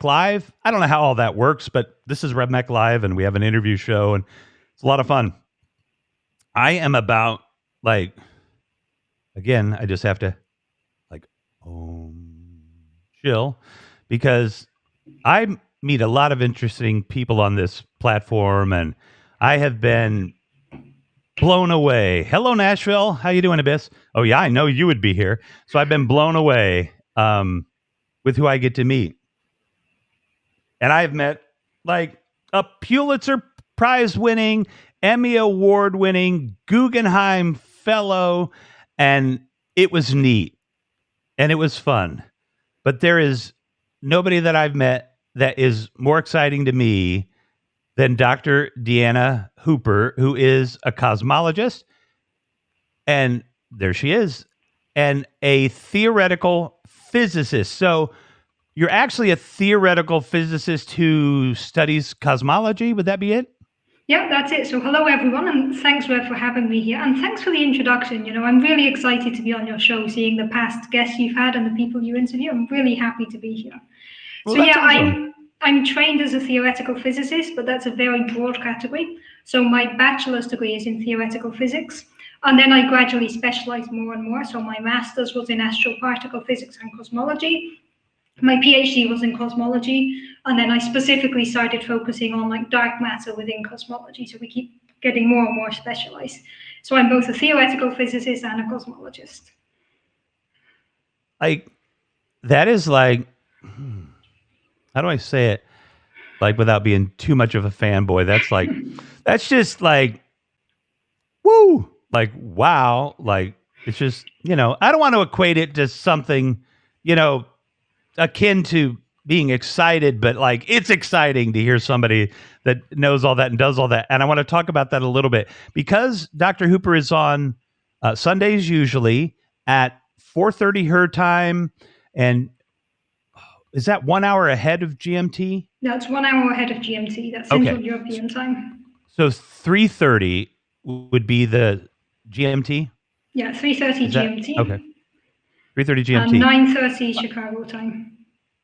Live. I don't know how all that works, but this is RevMech Live, and we have an interview show, and it's a lot of fun. I am about, like, again, I just have to, like, chill, because I meet a lot of interesting people on this platform, and I have been blown away. Hello, Nashville. How you doing, Abyss? Oh, yeah, I know you would be here. So I've been blown away with who I get to meet. And I've met, like, a Pulitzer Prize winning, Emmy Award winning, Guggenheim Fellow, and it was neat and it was fun. But there is nobody that I've met that is more exciting to me than Dr. Deanna Hooper, who is a cosmologist. And there she is, and a theoretical physicist. So you're actually a theoretical physicist who studies cosmology. Would that be it? Yeah, that's it. So hello, everyone, and thanks, Rev, for having me here. And thanks for the introduction. You know, I'm really excited to be on your show, seeing the past guests you've had and the people you interview. I'm really happy to be here. Well, so yeah, awesome. I'm trained as a theoretical physicist, but that's a very broad category. So my bachelor's degree is in theoretical physics, and then I gradually specialized more and more. So my master's was in astroparticle physics and cosmology. My PhD was in cosmology, and then I specifically started focusing on, like, dark matter within cosmology. So we keep getting more and more specialized. So I'm both a theoretical physicist and a cosmologist. Like, that is like, how do I say it? Like, without being too much of a fanboy, that's like, that's just like, woo, like, wow. Like, it's just, you know, I don't want to equate it to something, you know, akin to being excited, but like, it's exciting to hear somebody that knows all that and does all that. And I want to talk about that a little bit, because Dr. Hooper is on Sundays usually at 4:30 her time. And is that 1 hour ahead of GMT? That's 1 hour ahead of GMT. That's Central European time. So 3:30 would be the GMT? Yeah, 3:30 GMT. Okay. 3:30 GMT. And 9:30 Chicago time.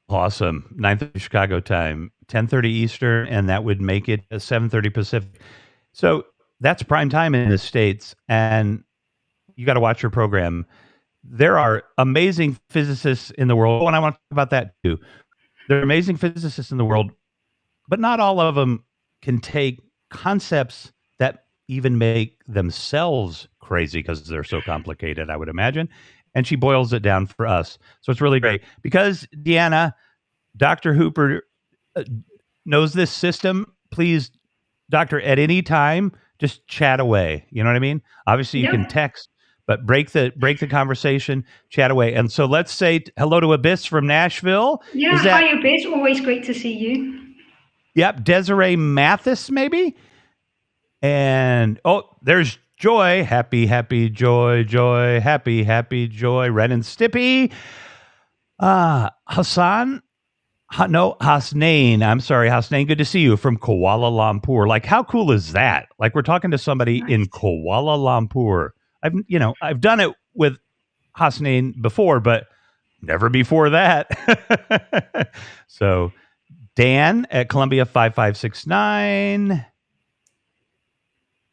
Awesome. 9:30 Chicago time, 10:30 Eastern, and that would make it 7:30 Pacific. So that's prime time in the States, and you got to watch your program. There are amazing physicists in the world, and I want to talk about that too. There are amazing physicists in the world, but not all of them can take concepts that even make themselves crazy because they're so complicated, I would imagine. And she boils it down for us. So it's really great because Deanna, Dr. Hooper knows this system. Please, doctor, at any time, just chat away. You know what I mean? Obviously, you can text, but break the conversation, chat away. And so let's say hello to Abyss from Nashville. Yeah, hi, Abyss. Always great to see you. Yep, Desiree Mathis, maybe. And there's Joy, happy Joy, happy Joy, Ren and Stippy. Hasnain, I'm sorry, Hasnain, good to see you from Kuala Lumpur. Like, how cool is that? Like, we're talking to somebody in Kuala Lumpur. I've done it with Hasnain before, but never before that. So, Dan at Columbia 5569.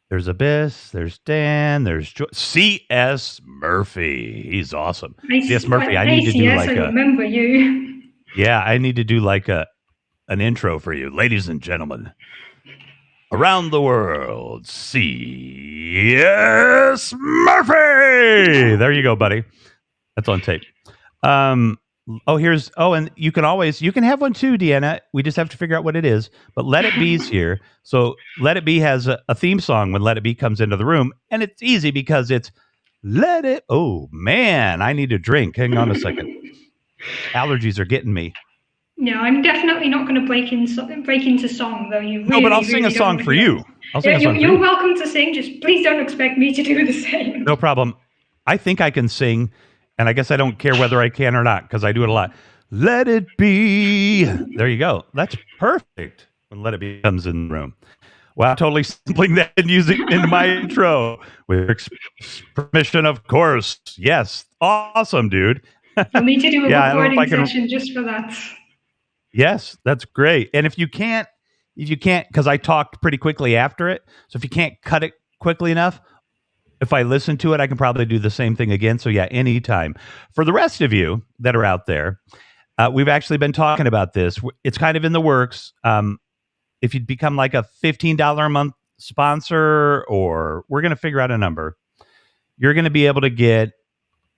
There's Abyss, there's Dan, there's C.S. Murphy. He's awesome. C.S. Murphy, I need to do like I remember you. Yeah, I need to do like an intro for you. Ladies and gentlemen, around the world, C.S. Murphy. There you go, buddy. That's on tape. And you can have one too, Deanna. We just have to figure out what it is. But Let It Be's here. So Let It Be has a theme song when Let It Be comes into the room. And it's easy because it's Let It. Oh, man, I need a drink. Hang on a second. Allergies are getting me. No, I'm definitely not going to break into song, though. But I'll sing a song for you. You're welcome to sing. Just please don't expect me to do the same. No problem. I think I can sing. And I guess I don't care whether I can or not because I do it a lot. Let it be. There you go. That's perfect when Let It Be comes in the room. Wow, totally sampling that and using in my intro with permission, of course. Yes. Awesome, dude. You'll need to do a recording session just for that. Yes, that's great. And if you can't, because I talked pretty quickly after it, so if you can't cut it quickly enough, if I listen to it, I can probably do the same thing again. So yeah, anytime. For the rest of you that are out there, we've actually been talking about this. It's kind of in the works. If you'd become like a $15 a month sponsor, or we're going to figure out a number, you're going to be able to get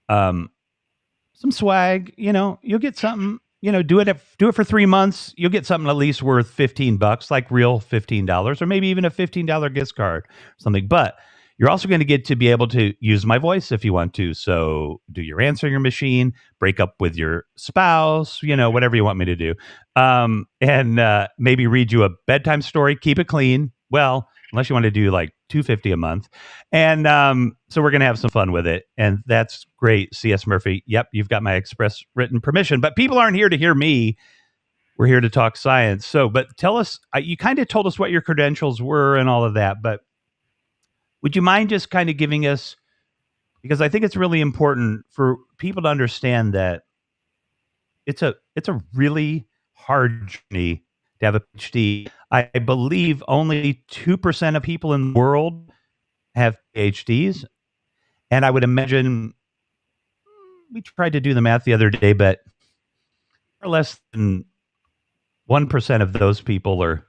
um, some swag. You'll get something. Do it for 3 months. You'll get something at least worth $15, like real $15, or maybe even a $15 gift card, or something. But you're also going to get to be able to use my voice if you want to. So do your answering machine, break up with your spouse, whatever you want me to do, and maybe read you a bedtime story. Keep it clean. Well, unless you want to do like $250 a month. And so we're going to have some fun with it. And that's great. C.S. Murphy. Yep, you've got my express written permission. But people aren't here to hear me. We're here to talk science. So, but tell us, you kind of told us what your credentials were and all of that. But would you mind just kind of giving us, because I think it's really important for people to understand that it's a really hard journey to have a PhD. I believe only 2% of people in the world have PhDs. And I would imagine, we tried to do the math the other day, but less than 1% of those people are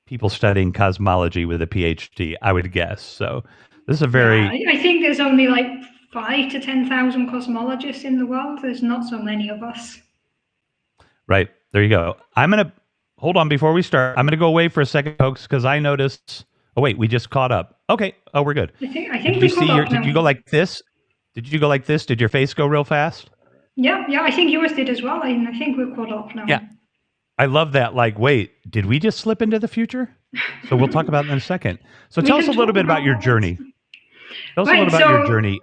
people studying cosmology with a PhD, I would guess. So this is a very... Yeah, I think there's only like 5 to 10,000 cosmologists in the world. There's not so many of us. Right. There you go. I'm going to hold on before we start. I'm going to go away for a second, folks, because I noticed... Oh, wait, we just caught up. Okay. Oh, we're good. I think we caught up now. Did you go like this? Did you go like this? Did your face go real fast? Yeah, I think yours did as well. I think we're caught up now. Yeah. I love that. Like, wait, did we just slip into the future? So we'll talk about it in a second. So tell us a little bit about your journey. Tell us a little about your journey.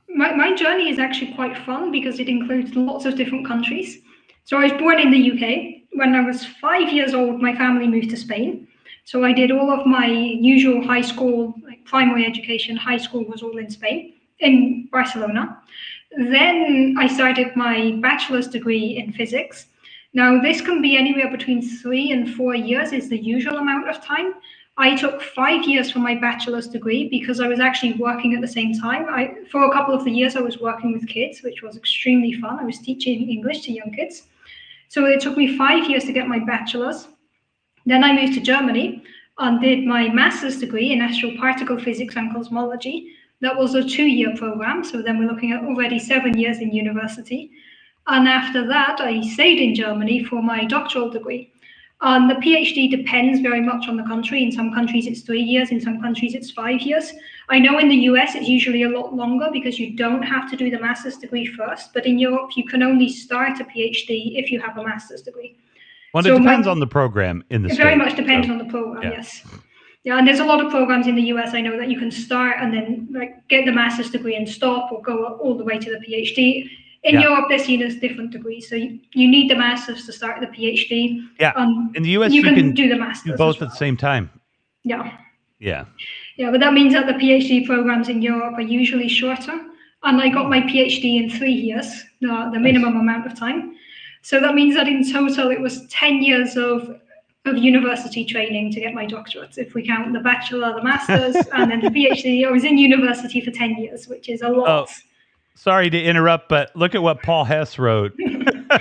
My journey is actually quite fun because it includes lots of different countries. So I was born in the UK. When I was 5 years old, my family moved to Spain. So I did all of my usual high school, like primary education. High school was all in Spain, in Barcelona. Then I started my bachelor's degree in physics. Now, this can be anywhere between 3 and 4 years is the usual amount of time. I took 5 years for my bachelor's degree because I was actually working at the same time. For a couple of the years, I was working with kids, which was extremely fun. I was teaching English to young kids. So it took me 5 years to get my bachelor's. Then I moved to Germany and did my master's degree in astroparticle physics and cosmology. That was a 2-year program. So then we're looking at already 7 years in university. And after that, I stayed in Germany for my doctoral degree. The PhD depends very much on the country. In some countries, it's 3 years. In some countries, it's 5 years. I know in the US, it's usually a lot longer because you don't have to do the master's degree first. But in Europe, you can only start a PhD if you have a master's degree. Well, it depends on the program in the States. It very much depends on the program, yes. Yeah, and there's a lot of programs in the US I know that you can start and then like get the master's degree and stop or go all the way to the PhD. In Europe, they're seen as different degrees. So you need the master's to start the PhD. Yeah. In the US, you can do the master's. Do both at the same time. Yeah. Yeah. Yeah, but that means that the PhD programs in Europe are usually shorter. And I got my PhD in 3 years, the minimum amount of time. So that means that in total, it was 10 years of university training to get my doctorate. If we count the bachelor, the master's, and then the PhD, I was in university for 10 years, which is a lot. Oh. Sorry to interrupt, but look at what Paul Hess wrote. 100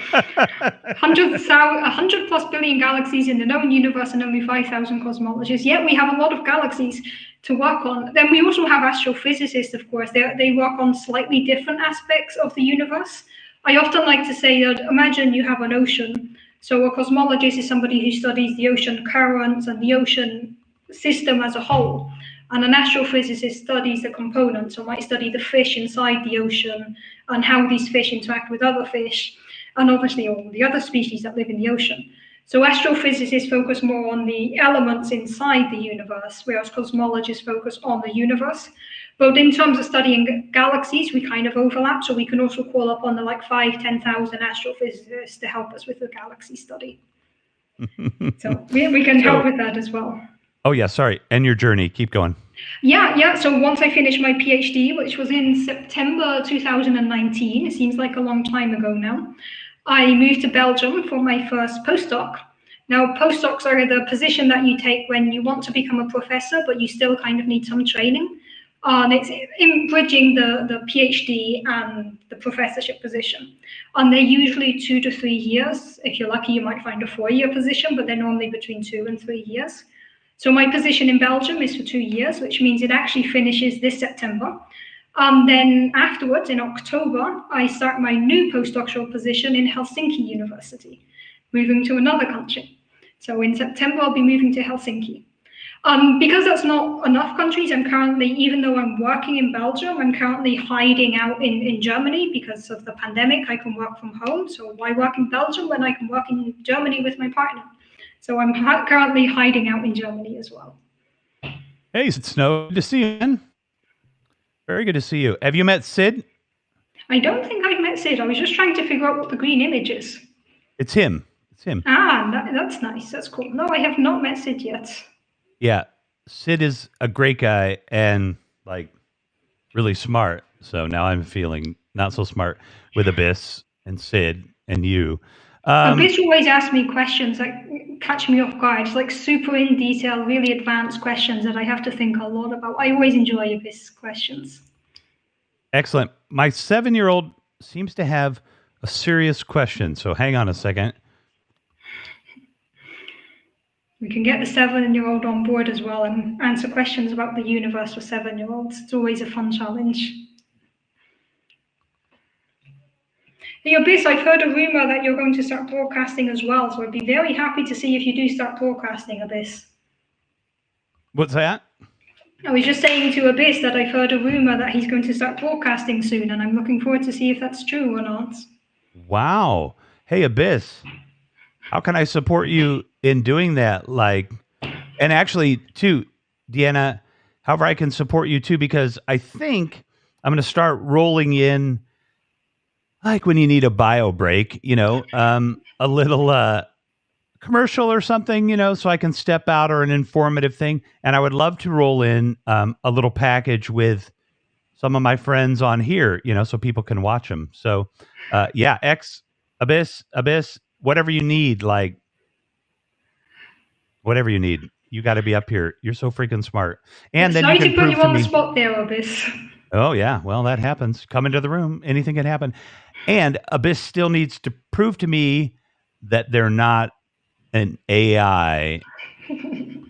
plus billion galaxies in the known universe and only 5,000 cosmologists. Yet we have a lot of galaxies to work on. Then we also have astrophysicists, of course. They work on slightly different aspects of the universe. I often like to say that imagine you have an ocean. So a cosmologist is somebody who studies the ocean currents and the ocean system as a whole. And an astrophysicist studies the components, so might study the fish inside the ocean and how these fish interact with other fish, and obviously all the other species that live in the ocean. So astrophysicists focus more on the elements inside the universe, whereas cosmologists focus on the universe. But in terms of studying galaxies, we kind of overlap, so we can also call up on the 10,000 astrophysicists to help us with the galaxy study. So we can help with that as well. Oh, yeah, sorry. And your journey. Keep going. Yeah. So once I finished my PhD, which was in September 2019, it seems like a long time ago now, I moved to Belgium for my first postdoc. Now, postdocs are the position that you take when you want to become a professor, but you still kind of need some training. And it's in bridging the PhD and the professorship position. And they're usually 2 to 3 years. If you're lucky, you might find a 4 year position, but they're normally between 2 and 3 years. So my position in Belgium is for 2 years, which means it actually finishes this September. Then afterwards, in October, I start my new postdoctoral position in Helsinki University, moving to another country. So in September, I'll be moving to Helsinki. Because that's not enough countries, I'm currently, even though I'm working in Belgium, I'm currently hiding out in Germany because of the pandemic. I can work from home. So why work in Belgium when I can work in Germany with my partner? So I'm currently hiding out in Germany as well. Hey, Snow, good to see you, man. Very good to see you. Have you met Sid? I don't think I've met Sid. I was just trying to figure out what the green image is. It's him. It's him. That's nice. That's cool. No, I have not met Sid yet. Yeah. Sid is a great guy and like really smart. So now I'm feeling not so smart with Abyss and Sid and you. Abyss always asks me questions that catch me off guard. It's like super in detail, really advanced questions that I have to think a lot about. I always enjoy Abyss questions. Excellent. My 7-year-old seems to have a serious question. So hang on a second. We can get the 7-year-old on board as well and answer questions about the universe for 7-year-olds. It's always a fun challenge. Hey, Abyss, I've heard a rumor that you're going to start broadcasting as well, so I'd be very happy to see if you do start broadcasting, Abyss. What's that? I was just saying to Abyss that I've heard a rumor that he's going to start broadcasting soon, and I'm looking forward to see if that's true or not. Wow. Hey, Abyss, how can I support you in doing that? And actually, too, Deanna, however I can support you too, because I think I'm going to start rolling in, like when you need a bio break, a little commercial or something, so I can step out, or an informative thing. And I would love to roll in a little package with some of my friends on here, so people can watch them. So, yeah, Abyss, whatever you need, whatever you need, you got to be up here. You're so freaking smart. And then Sorry you can to put prove you to on the me. spot there, Abyss. Oh yeah, well that happens. Come into the room, anything can happen. And Abyss still needs to prove to me that they're not an AI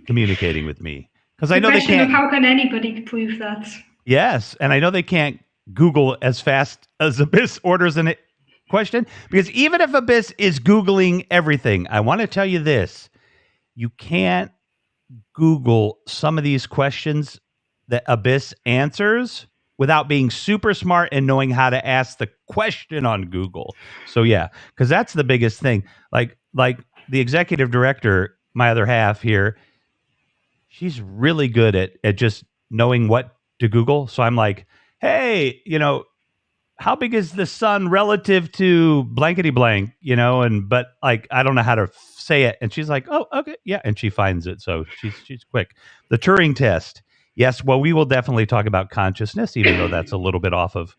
communicating with me, because I know they Question of can't. how can anybody prove that? Yes, and I know they can't Google as fast as Abyss orders a question, because even if Abyss is Googling everything, I want to tell you this: you can't Google some of these questions that Abyss answers without being super smart and knowing how to ask the question on Google. So yeah, because that's the biggest thing. Like the executive director, my other half here, she's really good at just knowing what to Google. So I'm like, hey, how big is the sun relative to blankety blank, but like I don't know how to say it. And she's like, oh, okay, yeah, and she finds it. So she's quick. The Turing test. Yes, well, we will definitely talk about consciousness, even though that's a little bit off of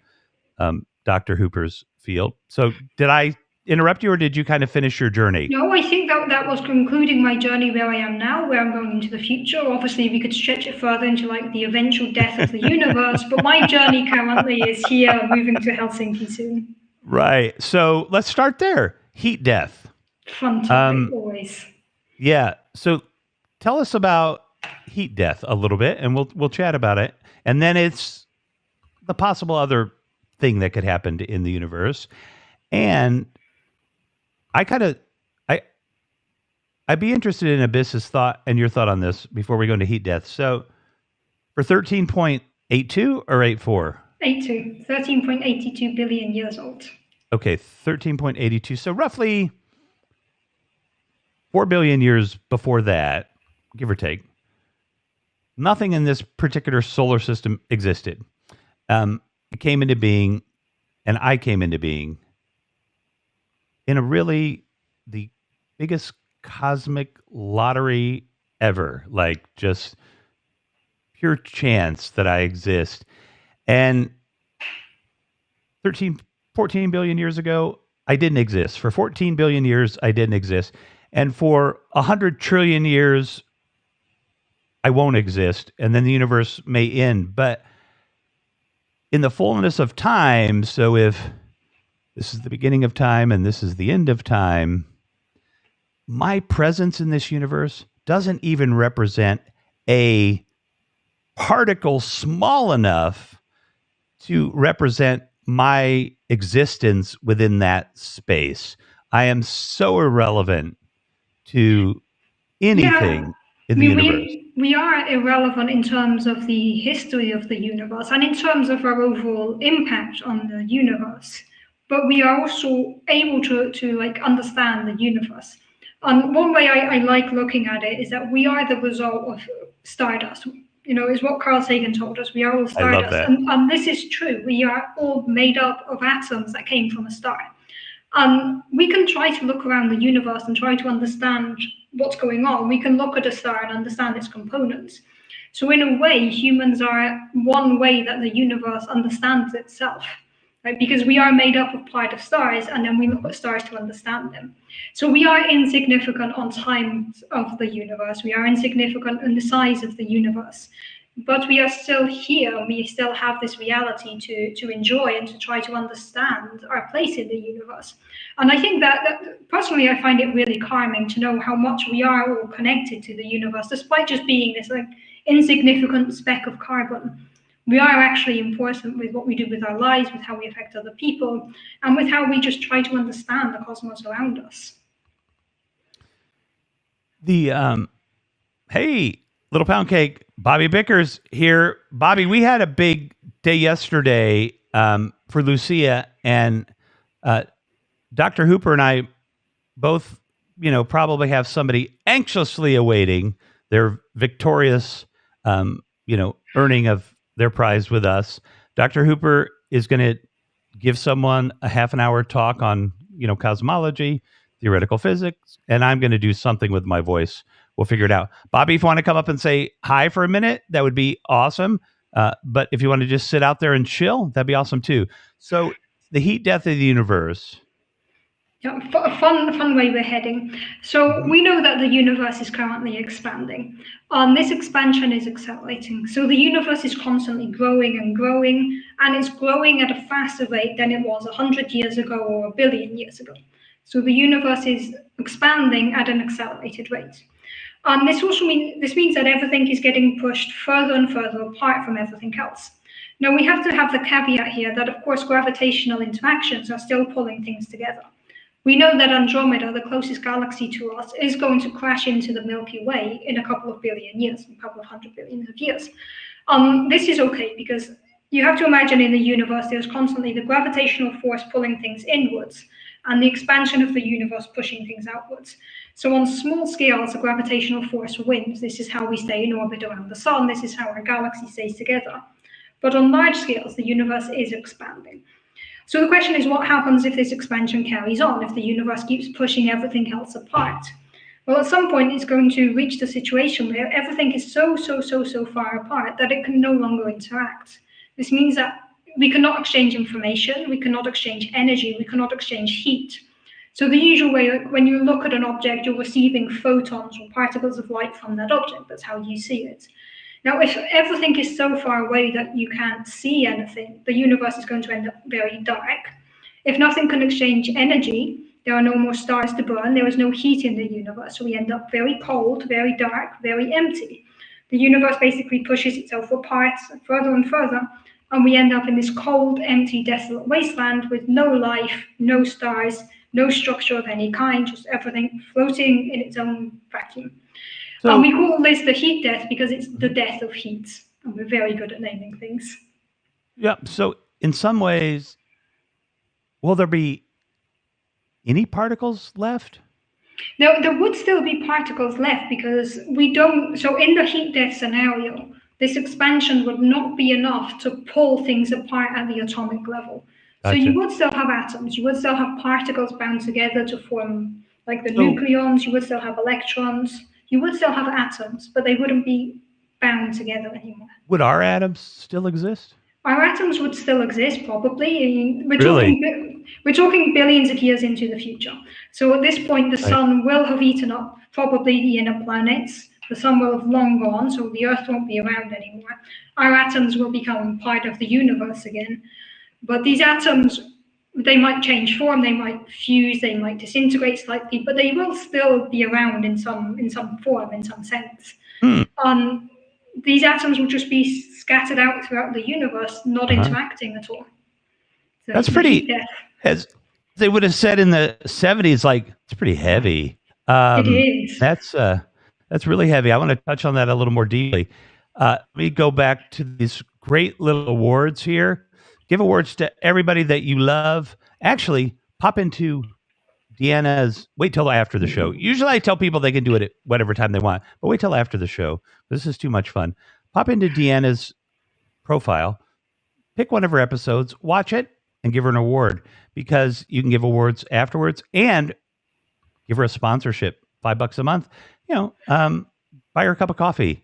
Dr. Hooper's field. So did I interrupt you, or did you kind of finish your journey? No, I think that was concluding my journey where I am now, where I'm going into the future. Obviously, we could stretch it further into like the eventual death of the universe, but my journey currently is here, moving to Helsinki soon. Right. So let's start there. Heat death. Fun topic, always. Yeah. So tell us about heat death a little bit, and we'll chat about it. And then it's the possible other thing that could happen in the universe. And I'd be interested in Abyss's thought and your thought on this before we go into heat death. So for 13.82 or 84? 82, 13.82 billion years old. Okay, 13.82. So roughly 4 billion years before that, give or take, nothing in this particular solar system existed. It came into being, and I came into being in a really the biggest cosmic lottery ever, like just pure chance that I exist. And 14 billion years ago, I didn't exist. For 14 billion years, I didn't exist. And for 100 trillion years, I won't exist. And then the universe may end. But in the fullness of time, so if this is the beginning of time and this is the end of time, my presence in this universe doesn't even represent a particle small enough to represent my existence within that space. I am so irrelevant to Yeah, anything I in the mean, universe. we are irrelevant in terms of the history of the universe and in terms of our overall impact on the universe. But we are also able to like understand the universe. And one way I like looking at it is that we are the result of stardust. You know, is what Carl Sagan told us. We are all I love stardust, that. and this is true. We are all made up of atoms that came from a star. We can try to look around the universe and try to understand what's going on. We can look at a star and understand its components. So, in a way, humans are one way that the universe understands itself, right? Because we are made up of part of stars, and then we look at stars to understand them. So, we are insignificant on time of the universe. We are insignificant in the size of the universe, but we are still here. We still have this reality to enjoy and to try to understand our place in the universe. And I think that personally, I find it really calming to know how much we are all connected to the universe, despite just being this like insignificant speck of carbon. We are actually important with what we do with our lives, with how we affect other people, and with how we just try to understand the cosmos around us. The Hey, little pound cake, Bobby Bickers here. Bobby, we had a big day yesterday for Lucia, and uh, Dr. Hooper and I both, probably have somebody anxiously awaiting their victorious, earning of their prize with us. Dr. Hooper is going to give someone a half an hour talk on, cosmology, theoretical physics, and I'm going to do something with my voice. We'll figure it out. Bobby, if you want to come up and say hi for a minute, that would be awesome. But if you want to just sit out there and chill, that'd be awesome too. So, the heat death of the universe. Yeah, a fun way we're heading. So Mhm. we know that the universe is currently expanding. This expansion is accelerating. So the universe is constantly growing and growing, and it's growing at a faster rate than it was 100 years ago or a billion years ago. So the universe is expanding at an accelerated rate. This means that everything is getting pushed further and further apart from everything else. Now we have to have the caveat here that of course gravitational interactions are still pulling things together. We know that Andromeda, the closest galaxy to us, is going to crash into the Milky Way in a couple of billion years, a couple of hundred billions of years. This is okay because you have to imagine in the universe there's constantly the gravitational force pulling things inwards and the expansion of the universe pushing things outwards. So, on small scales, the gravitational force wins. This is how we stay in orbit around the sun, this is how our galaxy stays together. But on large scales, the universe is expanding. So the question is, what happens if this expansion carries on, if the universe keeps pushing everything else apart? Well, at some point, it's going to reach the situation where everything is so far apart that it can no longer interact. This means that we cannot exchange information, we cannot exchange energy, we cannot exchange heat. So the usual way, like when you look at an object, you're receiving photons or particles of light from that object. That's how you see it. Now, if everything is so far away that you can't see anything, the universe is going to end up very dark. If nothing can exchange energy, there are no more stars to burn, there is no heat in the universe, so we end up very cold, very dark, very empty. The universe basically pushes itself apart further and further, and we end up in this cold, empty, desolate wasteland with no life, no stars, no structure of any kind, just everything floating in its own vacuum. And So, we call this the heat death because it's the mhm. death of heat. And we're very good at naming things. Yeah. So, in some ways, will there be any particles left? Now, there would still be particles left because we don't. So, in the heat death scenario, this expansion would not be enough to pull things apart at the atomic level. So, you Gotcha. would still have atoms, you would still have particles bound together to form like the So, nucleons, you would still have electrons, you would still have atoms, but they wouldn't be bound together anymore. would our atoms still exist? Our atoms would still exist, probably. I mean, Really? we're talking billions of years into the future. So at this point, the Right. sun will have eaten up probably the inner planets. The sun will have long gone, so the Earth won't be around anymore. Our atoms will become part of the universe again. But these atoms, they might change form, they might fuse, they might disintegrate slightly, but they will still be around in some form, in some sense. Hmm. Um, these atoms will just be scattered out throughout the universe, not Uh-huh. interacting at all. So That's the heat pretty. death, As they would have said in the '70s, like it's pretty heavy. it is. That's that's really heavy. I want to touch on that a little more deeply. Let me go back to these great little awards here. Give awards to everybody that you love. Actually, pop into Deanna's. Wait till after the show. Usually, I tell people they can do it at whatever time they want, but wait till after the show. This is too much fun. Pop into Deanna's profile, pick one of her episodes, watch it, and give her an award because you can give awards afterwards and give her a sponsorship, $5 a month. You know, buy her a cup of coffee.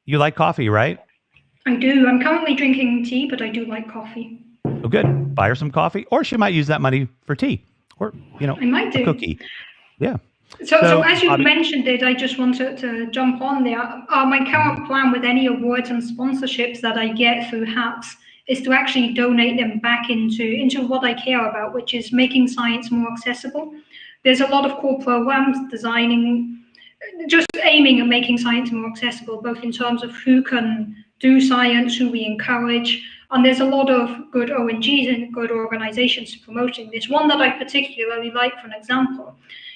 You like coffee, right? I do. I'm currently drinking tea, but I do like coffee. Oh, good. Buy her some coffee, or she might use that money for tea, or I might a do. cookie. Yeah. So So, as you Bobby, mentioned it, I just wanted to jump on there. My mhm. current plan with any awards and sponsorships that I get through HAPS is to actually donate them back into what I care about, which is making science more accessible. There's a lot of cool programs designing, just aiming at making science more accessible, both in terms of who can do science, who we encourage, and there's a lot of good ONGs and good organizations promoting this. One that I particularly like, for an example,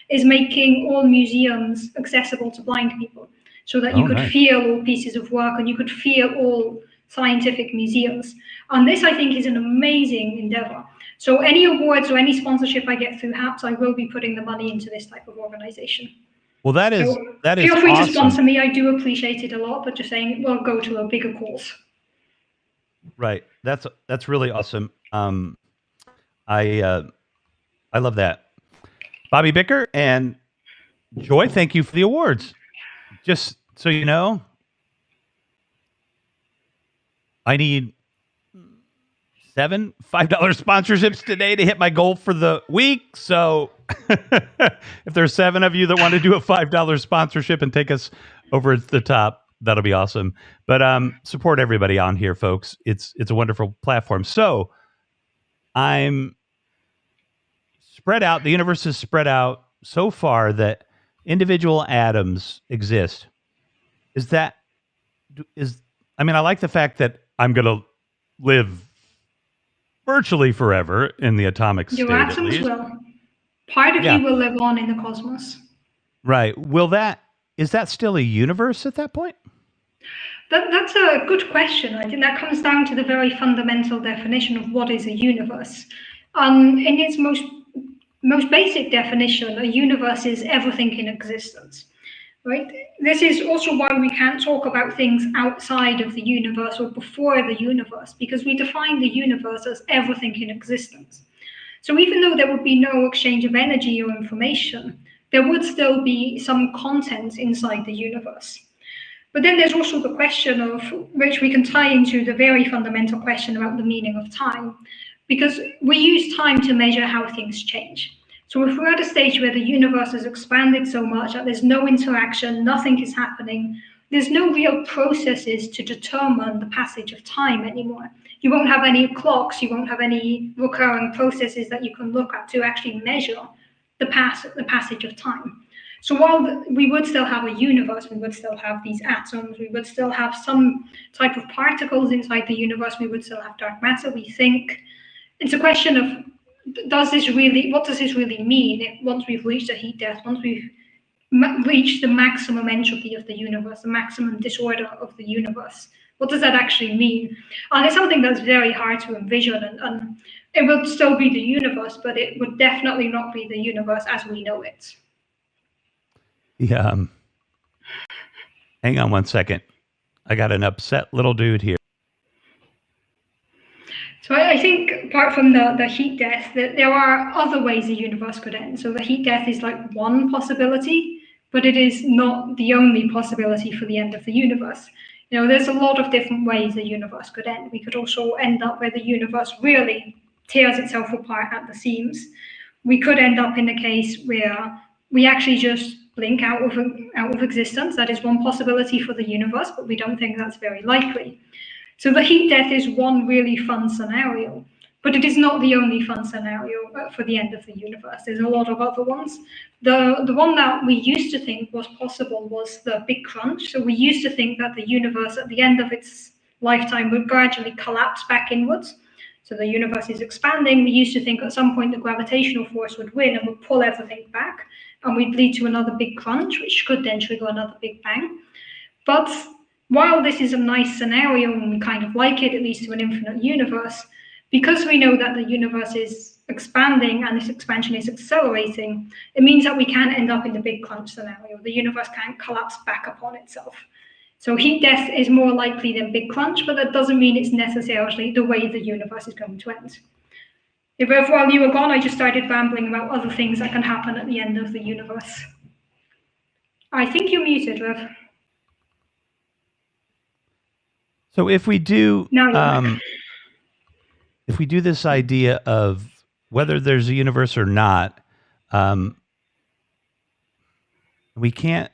is making all museums accessible to blind people so that you Oh, could nice. feel all pieces of work and you could feel all scientific museums. And this, I think, is an amazing endeavor. So, any awards or any sponsorship I get through HAPS, I will be putting the money into this type of organization. Well, So, that is feel free to awesome. sponsor me. I do appreciate it a lot, but just saying, well, go to a bigger cause. Right. That's really awesome. I I love that. Bobby Bicker and Joy, thank you for the awards. Just so you know, I need seven $5 sponsorships today to hit my goal for the week. So if there's seven of you that want to do a $5 sponsorship and take us over the top, that'll be awesome. But support everybody on here, folks. It's a wonderful platform. So I'm spread out. The universe is spread out so far that individual atoms exist. Is that is I mean, I like the fact that I'm going to live virtually forever in the atomic Your state, at atoms least. will. Part of Yeah, you will live on in the cosmos. right. Will that is that still a universe at that point? That's a good question. I think that comes down to the very fundamental definition of what is a universe. In its most basic definition, a universe is everything in existence. Right? This is also why we can't talk about things outside of the universe or before the universe, because we define the universe as everything in existence. So even though there would be no exchange of energy or information, there would still be some content inside the universe. But then there's also the question of, which we can tie into the very fundamental question about the meaning of time, because we use time to measure how things change. So if we're at a stage where the universe has expanded so much that there's no interaction, nothing is happening, there's no real processes to determine the passage of time anymore. You won't have any clocks, you won't have any recurring processes that you can look at to actually measure the passage of time. So while we would still have a universe, we would still have these atoms, we would still have some type of particles inside the universe, we would still have dark matter, we think. It's a question of what does this really mean once we've reached a heat death, once we've reached the maximum entropy of the universe, the maximum disorder of the universe? What does that actually mean? And it's something that's very hard to envision, and it will still be the universe, but it would definitely not be the universe as we know it. Yeah. Hang on one second. I got an upset little dude here. So I think apart from the heat death, that there are other ways the universe could end. So the heat death is like one possibility, but it is not the only possibility for the end of the universe. There's a lot of different ways the universe could end. We could also end up where the universe really tears itself apart at the seams. We could end up in a case where we actually just blink out of existence. That is one possibility for the universe, but we don't think that's very likely. So the heat death is one really fun scenario, but it is not the only fun scenario for the end of the universe. There's a lot of other ones. The one that we used to think was possible was the Big Crunch. So we used to think that the universe at the end of its lifetime would gradually collapse back inwards. So the universe is expanding. We used to think at some point the gravitational force would win and would pull everything back, and we'd lead to another big crunch, which could then trigger another Big Bang. But while this is a nice scenario and we kind of like it, it leads to an infinite universe, because we know that the universe is expanding and this expansion is accelerating, it means that we can't end up in the Big Crunch scenario. The universe can't collapse back upon itself. So heat death is more likely than Big Crunch, but that doesn't mean it's necessarily the way the universe is going to end. If while you were gone, I just started rambling about other things that can happen at the end of the universe. I think you're muted, Rev. So if we do, Now you're back. if we do this idea of whether there's a universe or not, we can't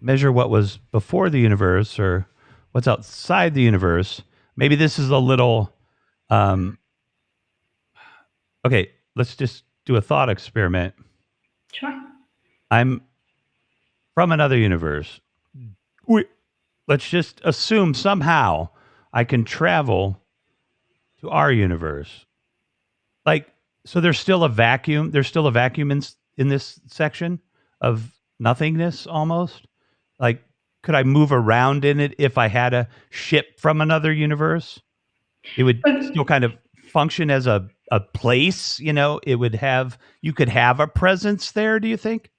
measure what was before the universe or what's outside the universe. Maybe this is a little. Okay, let's just do a thought experiment. Sure. I'm from another universe. Let's just assume somehow I can travel to our universe. So there's still a vacuum. There's still a vacuum in this section of nothingness almost. Like, could I move around in it if I had a ship from another universe? It would still kind of function as a place, it would have, you could have a presence there, do you think?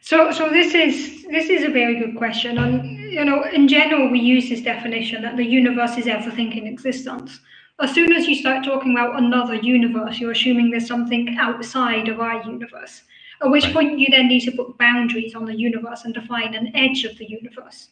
So this is a very good question. And in general, we use this definition that the universe is everything in existence. As soon as you start talking about another universe, you're assuming there's something outside of our universe. At which point you then need to put boundaries on the universe and define an edge of the universe.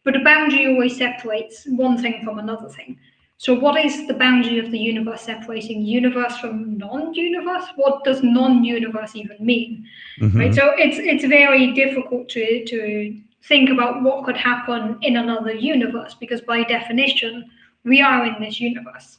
But a boundary always separates one thing from another thing. So what is the boundary of the universe separating universe from non-universe? What does non-universe even mean? Mm-hmm. Right. So it's very difficult to think about what could happen in another universe, because by definition, we are in this universe.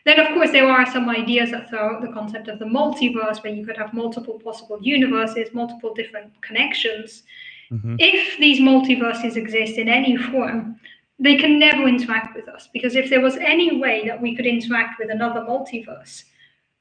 Then, of course, there are some ideas that throw out the concept of the multiverse, where you could have multiple possible universes, multiple different connections. Mm-hmm. If these multiverses exist in any form, they can never interact with us, because if there was any way that we could interact with another multiverse,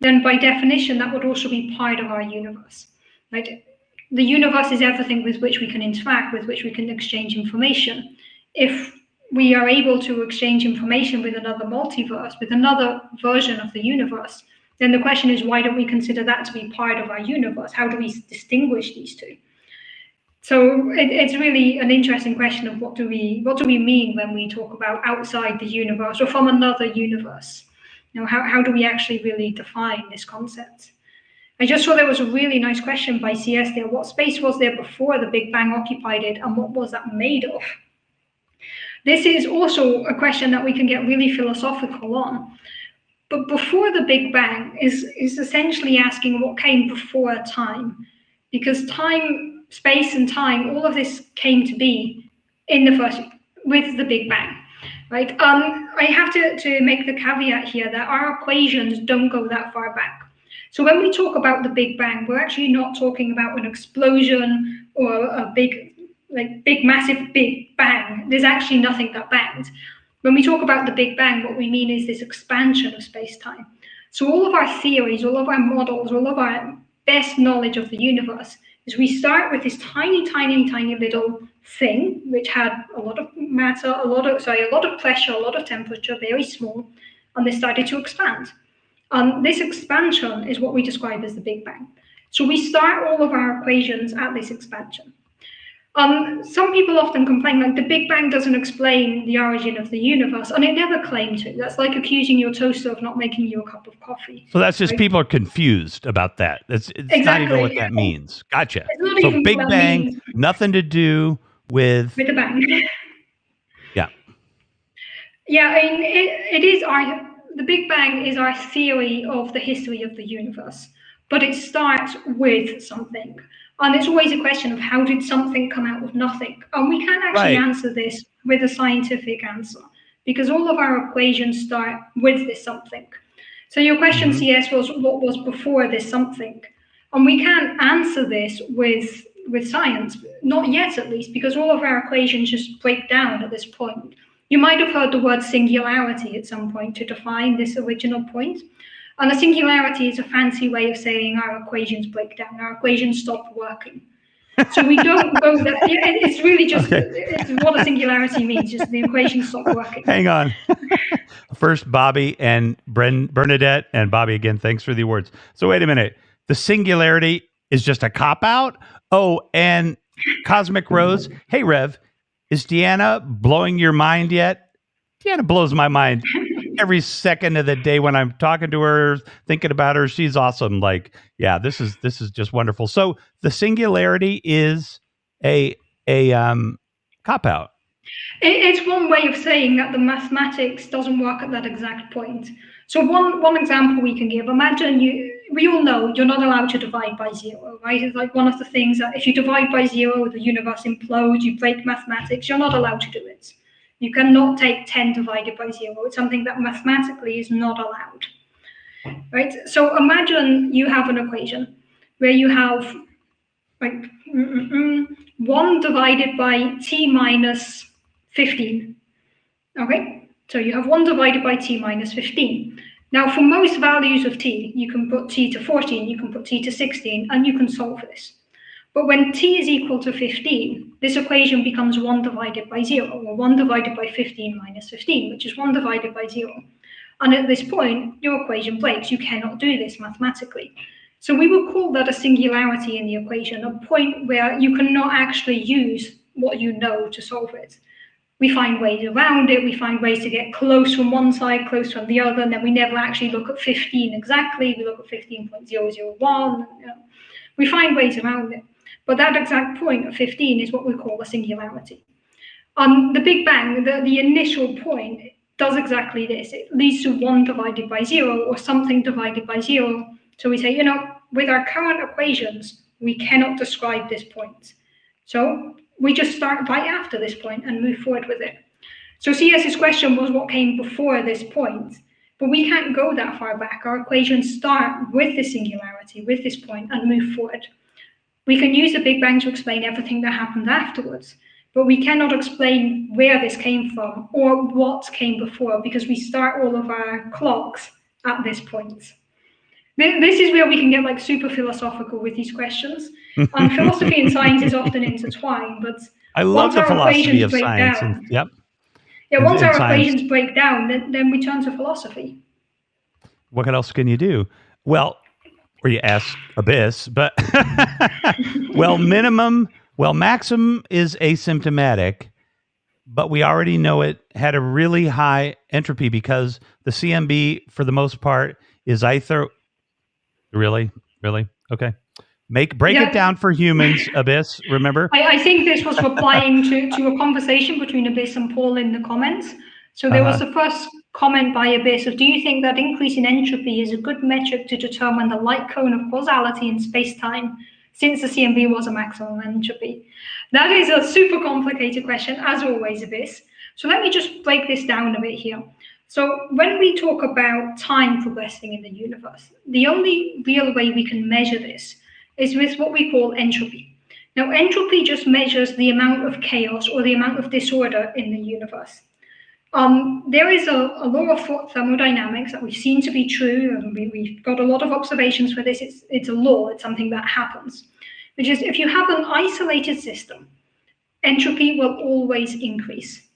then by definition, that would also be part of our universe. Right? The universe is everything with which we can interact, with which we can exchange information. If we are able to exchange information with another multiverse, with another version of the universe, then the question is, why don't we consider that to be part of our universe? How do we distinguish these two? So it's really an interesting question of what do we mean when we talk about outside the universe or from another universe? How do we actually really define this concept? I just saw there was a really nice question by CS there. What space was there before the Big Bang occupied it, and what was that made of? This is also a question that we can get really philosophical on. But before the Big Bang is essentially asking what came before time, because time, space and time, all of this came to be with the Big Bang, right? I have to make the caveat here that our equations don't go that far back. So when we talk about the Big Bang, we're actually not talking about an explosion or a big massive Big Bang. There's actually nothing that banged. When we talk about the Big Bang, what we mean is this expansion of space-time. So all of our theories, all of our models, all of our best knowledge of the universe is we start with this tiny, tiny, tiny little thing, which had a lot of matter, a lot of pressure, a lot of temperature, very small, and they started to expand. This expansion is what we describe as the Big Bang. So we start all of our equations at this expansion. Some people often complain like the Big Bang doesn't explain the origin of the universe, and it never claimed to. That's like accusing your toaster of not making you a cup of coffee. So that's just right? People are confused about that. It's exactly. Not even what that means. Gotcha. So Big Bang, nothing to do with the bang. Yeah. Yeah, I mean, it is the Big Bang is our theory of the history of the universe, but it starts with something. And it's always a question of how did something come out of nothing? And we can't actually Right. answer this with a scientific answer because all of our equations start with this something. So your question, Hmm. CS, was what was before this something? And we can't answer this with science, not yet at least, because all of our equations just break down at this point. You might have heard the word singularity at some point to define this original point. And a singularity is a fancy way of saying our equations break down, our equations stop working. So we don't go that. It's really just Okay. it's what a singularity means. Just the equations stop working. Hang on. First, Bobby and Bernadette, and Bobby again. Thanks for the awards. So wait a minute. The singularity is just a cop out. Oh, and Cosmic Rose. Hey, Rev, is Deanna blowing your mind yet? Deanna blows my mind every second of the day when I'm talking to her, thinking about her. She's awesome. Like, yeah, this is just wonderful. So the singularity is a cop out. It's one way of saying that the mathematics doesn't work at that exact point. So one example we can give, imagine we all know you're not allowed to divide by zero, right? It's like one of the things that if you divide by zero, the universe implodes, you break mathematics, you're not allowed to do it. You cannot take 10 divided by zero. It's something that mathematically is not allowed, right? So imagine you have an equation where you have like 1 divided by t minus 15. Okay, so you have 1 divided by t minus 15. Now, for most values of t, you can put t to 14, you can put t to 16, and you can solve this. But when t is equal to 15, this equation becomes 1 divided by 0, or 1 divided by 15 minus 15, which is 1 divided by 0. And at this point, your equation breaks. You cannot do this mathematically. So we will call that a singularity in the equation, a point where you cannot actually use what you know to solve it. We find ways around it, we find ways to get close from one side, close from the other, and then we never actually look at 15 exactly, we look at 15.001. We find ways around it. But that exact point of 15 is what we call a singularity. The Big Bang, the initial point, does exactly this. It leads to 1 divided by 0 or something divided by 0. So we say, with our current equations, we cannot describe this point. So we just start right after this point and move forward with it. So CS's question was what came before this point, but we can't go that far back. Our equations start with the singularity, with this point, and move forward. We can use the Big Bang to explain everything that happened afterwards, but we cannot explain where this came from or what came before because we start all of our clocks at this point. This is where we can get like super philosophical with these questions. Philosophy and science is often intertwined, but I love once the our philosophy equations of break science, and down, yep, yeah, and once in our science, equations break down, then we turn to philosophy. what else can you do? Well, or you ask Abyss, but well, maximum is asymptomatic, but we already know it had a really high entropy because the CMB for the most part is either really, really okay. Break it Yeah, down for humans, Abyss. Remember? I think this was replying to a conversation between Abyss and Paul in the comments. So Uh there was huh. the first comment by Abyss of, do you think that increase in entropy is a good metric to determine the light cone of causality in space-time, since the CMB was a maximum entropy? That is a super complicated question, as always, Abyss. So let me just break this down a bit here. So when we talk about time progressing in the universe, the only real way we can measure this is with what we call entropy. Now, entropy just measures the amount of chaos or the amount of disorder in the universe. There is a law of thermodynamics that we've seen to be true, and we've got a lot of observations for this. It's a law, it's something that happens, which is if you have an isolated system, entropy will always increase,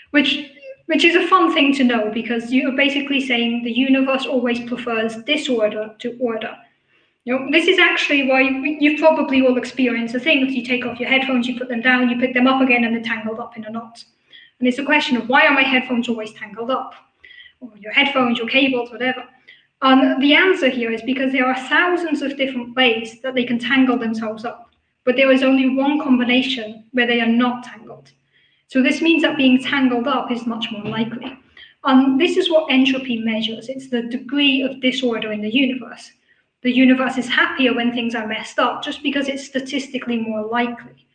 which which is a fun thing to know because you're basically saying the universe always prefers disorder to order. This is actually why you've probably all experienced the thing. If you take off your headphones, you put them down, you pick them up again, and they're tangled up in a knot. And it's a question of why are my headphones always tangled up? Or your headphones, your cables, whatever. The answer here is because there are thousands of different ways that they can tangle themselves up, but there is only one combination where they are not tangled. So this means that being tangled up is much more likely. This is what entropy measures. It's the degree of disorder in the universe. The universe is happier when things are messed up just because it's statistically more likely.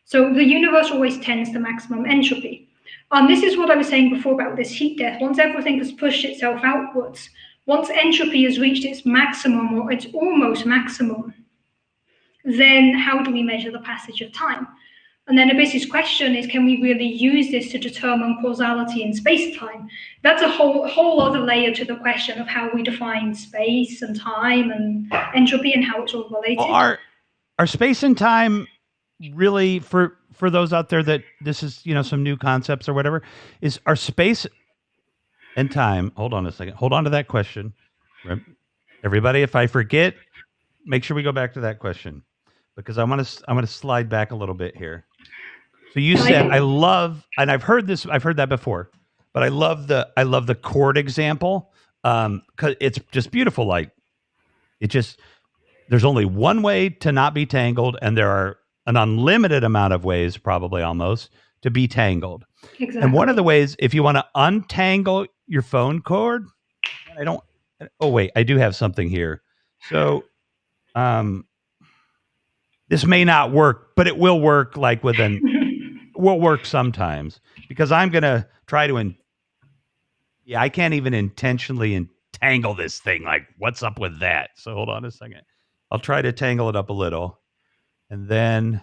So the universe always tends to maximum entropy. And this is what I was saying before about this heat death. Once everything has pushed itself outwards, once entropy has reached its maximum or its almost maximum, then how do we measure the passage of time? And then Abyss's question is, can we really use this to determine causality in space-time? That's a whole other layer to the question of how we define space and time and entropy and how it's all related. Well, are space and time really, for those out there that this is, some new concepts or whatever, are space and time, hold on a second, hold on to that question. Everybody, if I forget, make sure we go back to that question, because I want to slide back a little bit here. So you said, I love, and I've heard that before, but I love the cord example, because it's just beautiful. Like, there's only one way to not be tangled, and there are an unlimited amount of ways, probably almost, to be tangled. Exactly. And one of the ways, if you want to untangle your phone cord, I do have something here. So, this may not work, but it will work, like will work sometimes, because I'm going to try to, I can't even intentionally entangle this thing. Like, what's up with that? So hold on a second. I'll try to tangle it up a little, and then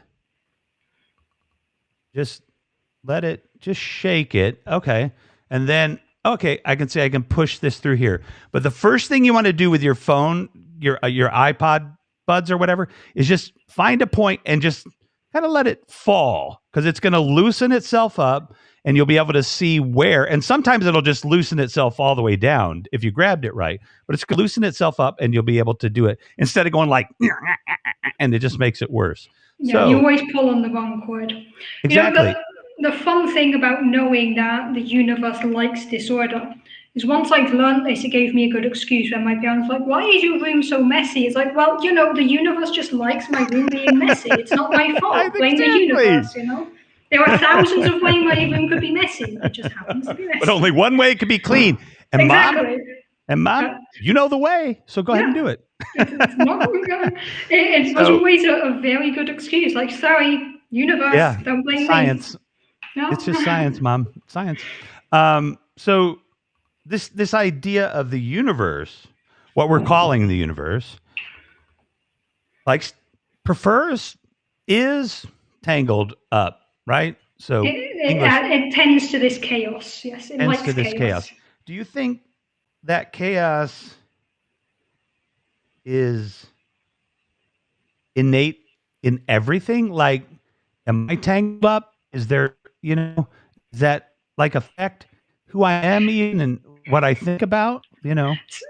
just shake it. Okay. And then, okay, I can say I can push this through here. But the first thing you want to do with your phone, your iPod buds or whatever, is just find a point and just kind of let it fall, because it's going to loosen itself up, and you'll be able to see where. And sometimes it'll just loosen itself all the way down if you grabbed it right, but it's going to loosen itself up, and you'll be able to do it instead of going like, and it just makes it worse. Yeah, so, you always pull on the wrong cord. Exactly. The fun thing about knowing that the universe likes disorder is, once I've learned this, it gave me a good excuse when my parents were like, why is your room so messy? It's like, well, the universe just likes my room being messy. It's not my fault. Blame the universe, There are thousands of ways my room could be messy. It just happens to be messy. But only one way it could be clean. And exactly. Mom, you know the way, so go ahead and do it. It was always a very good excuse. Like, sorry, universe, don't blame science. me. No? It's just science, Mom. Science. So this idea of the universe, what we're calling the universe, is tangled up, right? So it tends to this chaos. Yes, it likes this chaos. Do you think that chaos is innate in everything? Like, am I tangled up? Is there, does that like affect who I am even and what I think about?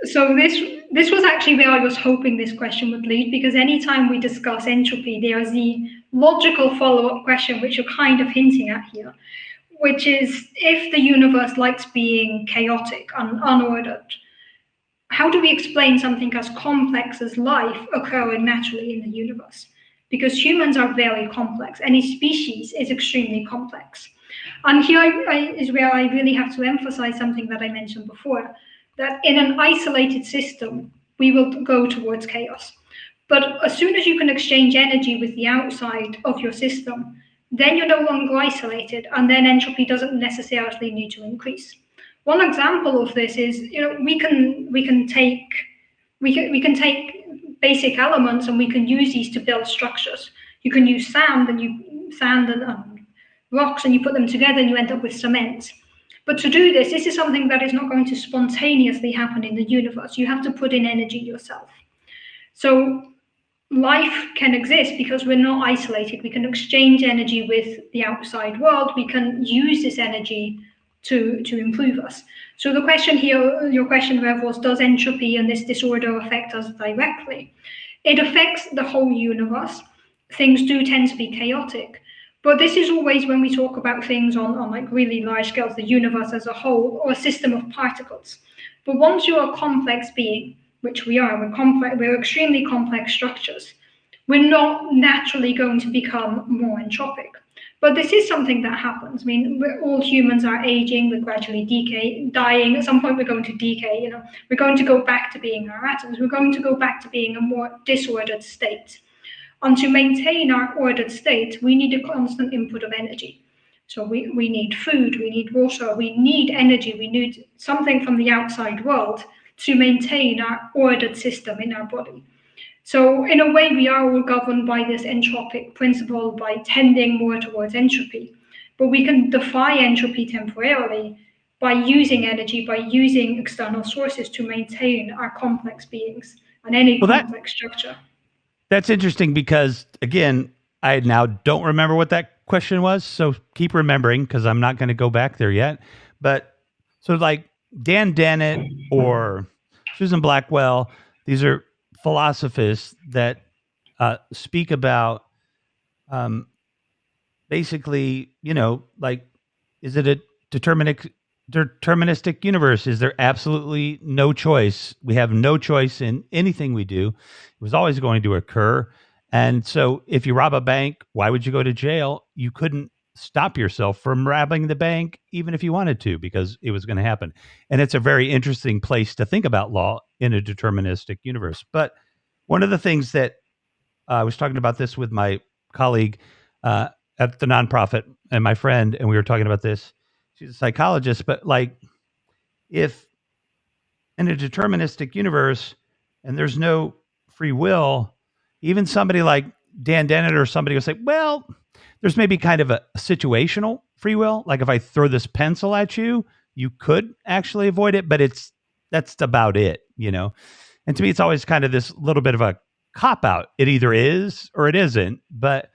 So this was actually where I was hoping this question would lead, because anytime we discuss entropy, there is the logical follow-up question, which you're kind of hinting at here, which is, if the universe likes being chaotic and unordered, how do we explain something as complex as life occurring naturally in the universe? Because humans are very complex. Any species is extremely complex. And here is where I really have to emphasize something that I mentioned before, that in an isolated system, we will go towards chaos. But as soon as you can exchange energy with the outside of your system, then you're no longer isolated, and then entropy doesn't necessarily need to increase. One example of this is, we can take basic elements, and we can use these to build structures. You can use sand and rocks, and you put them together, and you end up with cement. But to do this is something that is not going to spontaneously happen in the universe. You have to put in energy yourself. So life can exist because we're not isolated. We can exchange energy with the outside world. We can use this energy to improve us. So the question here, your question, Rev, was, does entropy and this disorder affect us directly? It affects the whole universe. Things do tend to be chaotic. But this is always when we talk about things on like really large scales, the universe as a whole, or a system of particles. But once you're a complex being, which we are, we're extremely complex structures, we're not naturally going to become more entropic. But this is something that happens. I mean, all humans are aging, we're gradually dying. At some point, we're going to decay. We're going to go back to being our atoms. We're going to go back to being a more disordered state. And to maintain our ordered state, we need a constant input of energy. So we need food, we need water, we need energy, we need something from the outside world to maintain our ordered system in our body. So, in a way, we are all governed by this entropic principle by tending more towards entropy. But we can defy entropy temporarily by using energy, by using external sources to maintain our complex beings and any Well, complex structure. that's interesting because, again, I now don't remember what that question was. So keep remembering because I'm not going to go back there yet. But so, like Dan Dennett or Susan Blackwell, these are philosophers that speak about um, basically, like, is it a deterministic universe? Is there absolutely no choice? We have no choice in anything we do. It was always going to occur. And so if you rob a bank, why would you go to jail? You couldn't stop yourself from robbing the bank, even if you wanted to, because it was going to happen. And it's a very interesting place to think about law in a deterministic universe. But one of the things that I was talking about this with my colleague uh, at the nonprofit and my friend, and we were talking about this. She's a psychologist, but like, if in a deterministic universe and there's no free will, even somebody like Dan Dennett or somebody will say, well, there's maybe kind of a situational free will. Like if I throw this pencil at you, you could actually avoid it, but that's about it. And to me, it's always kind of this little bit of a cop out. It either is or it isn't. But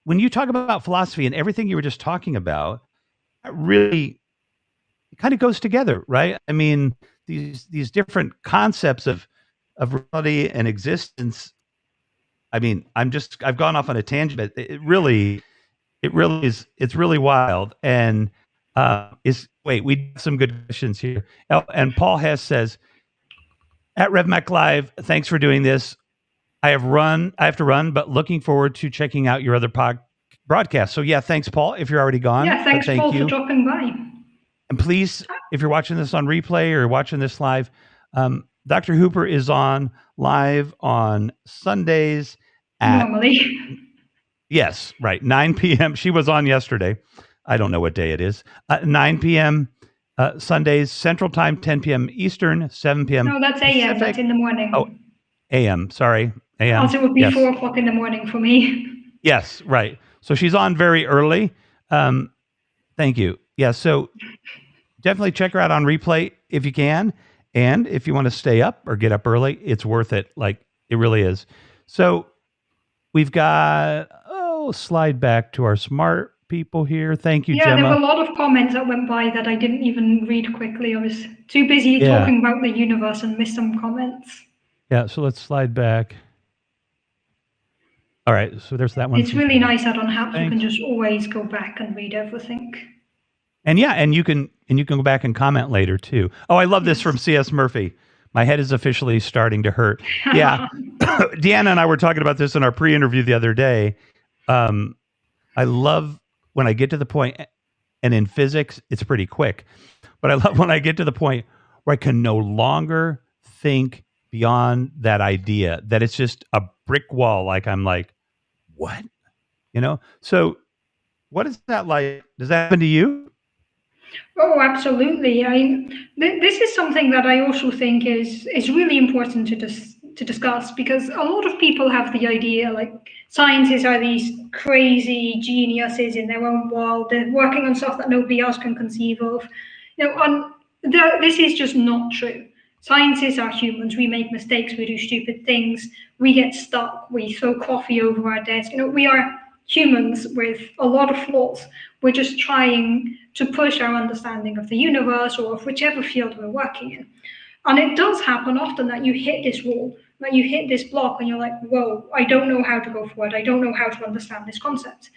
when you talk about philosophy and everything you were just talking about, it really it kind of goes together, right? I mean, these different concepts of reality and existence. I mean, I've gone off on a tangent, but it really is it's really wild. And is wait, we have some good questions here. Oh, and Paul Hess says at RevMac Live, thanks for doing this. I have to run, but looking forward to checking out your other broadcasts. So yeah, thanks, Paul, if you're already gone. Yeah, But thanks, thank Paul, for you. dropping by. And please, if you're watching this on replay or watching this live, Dr. Hooper is on live on Sundays at, Normally. yes, right, 9 p.m. She was on yesterday. I don't know what day it is. 9 p.m. Sundays, Central Time, 10 p.m. Eastern, 7 p.m. No, that's AM. That's Pacific. in the morning. Oh, a.m. Sorry, a.m. Also, it would be Yes. 4 o'clock in the morning for me. Yes, right. So she's on very early. Thank you. Yeah, so definitely check her out on replay if you can. And if you want to stay up or get up early, it's worth it. Like it really is. So we've got, slide back to our smart people here. Thank you, Yeah, there were Gemma. a lot of comments that went by that I didn't even read quickly. I was too busy Yeah. talking about the universe and missed some comments. Yeah, so let's slide back. All right, so there's that one. It's really nice that on Haps you can Thanks. just always go back and read everything. And yeah, and you can go back and comment later too. Oh, I love this from C.S. Murphy. My head is officially starting to hurt. Yeah. Deanna and I were talking about this in our pre-interview the other day. I love when I get to the point, and in physics, it's pretty quick, but I love when I get to the point where I can no longer think beyond that idea, that it's just a brick wall. Like I'm like, what? So what is that like? Does that happen to you? Oh, absolutely. This is something that I also think is really important to discuss because a lot of people have the idea like scientists are these crazy geniuses in their own world. They're working on stuff that nobody else can conceive of. This is just not true. Scientists are humans. We make mistakes. We do stupid things. We get stuck. We throw coffee over our desk. We are humans with a lot of flaws. We're just trying to push our understanding of the universe or of whichever field we're working in. And it does happen often that you hit this wall, that you hit this block, and you're like, whoa, I don't know how to go forward. I don't know how to understand this concept.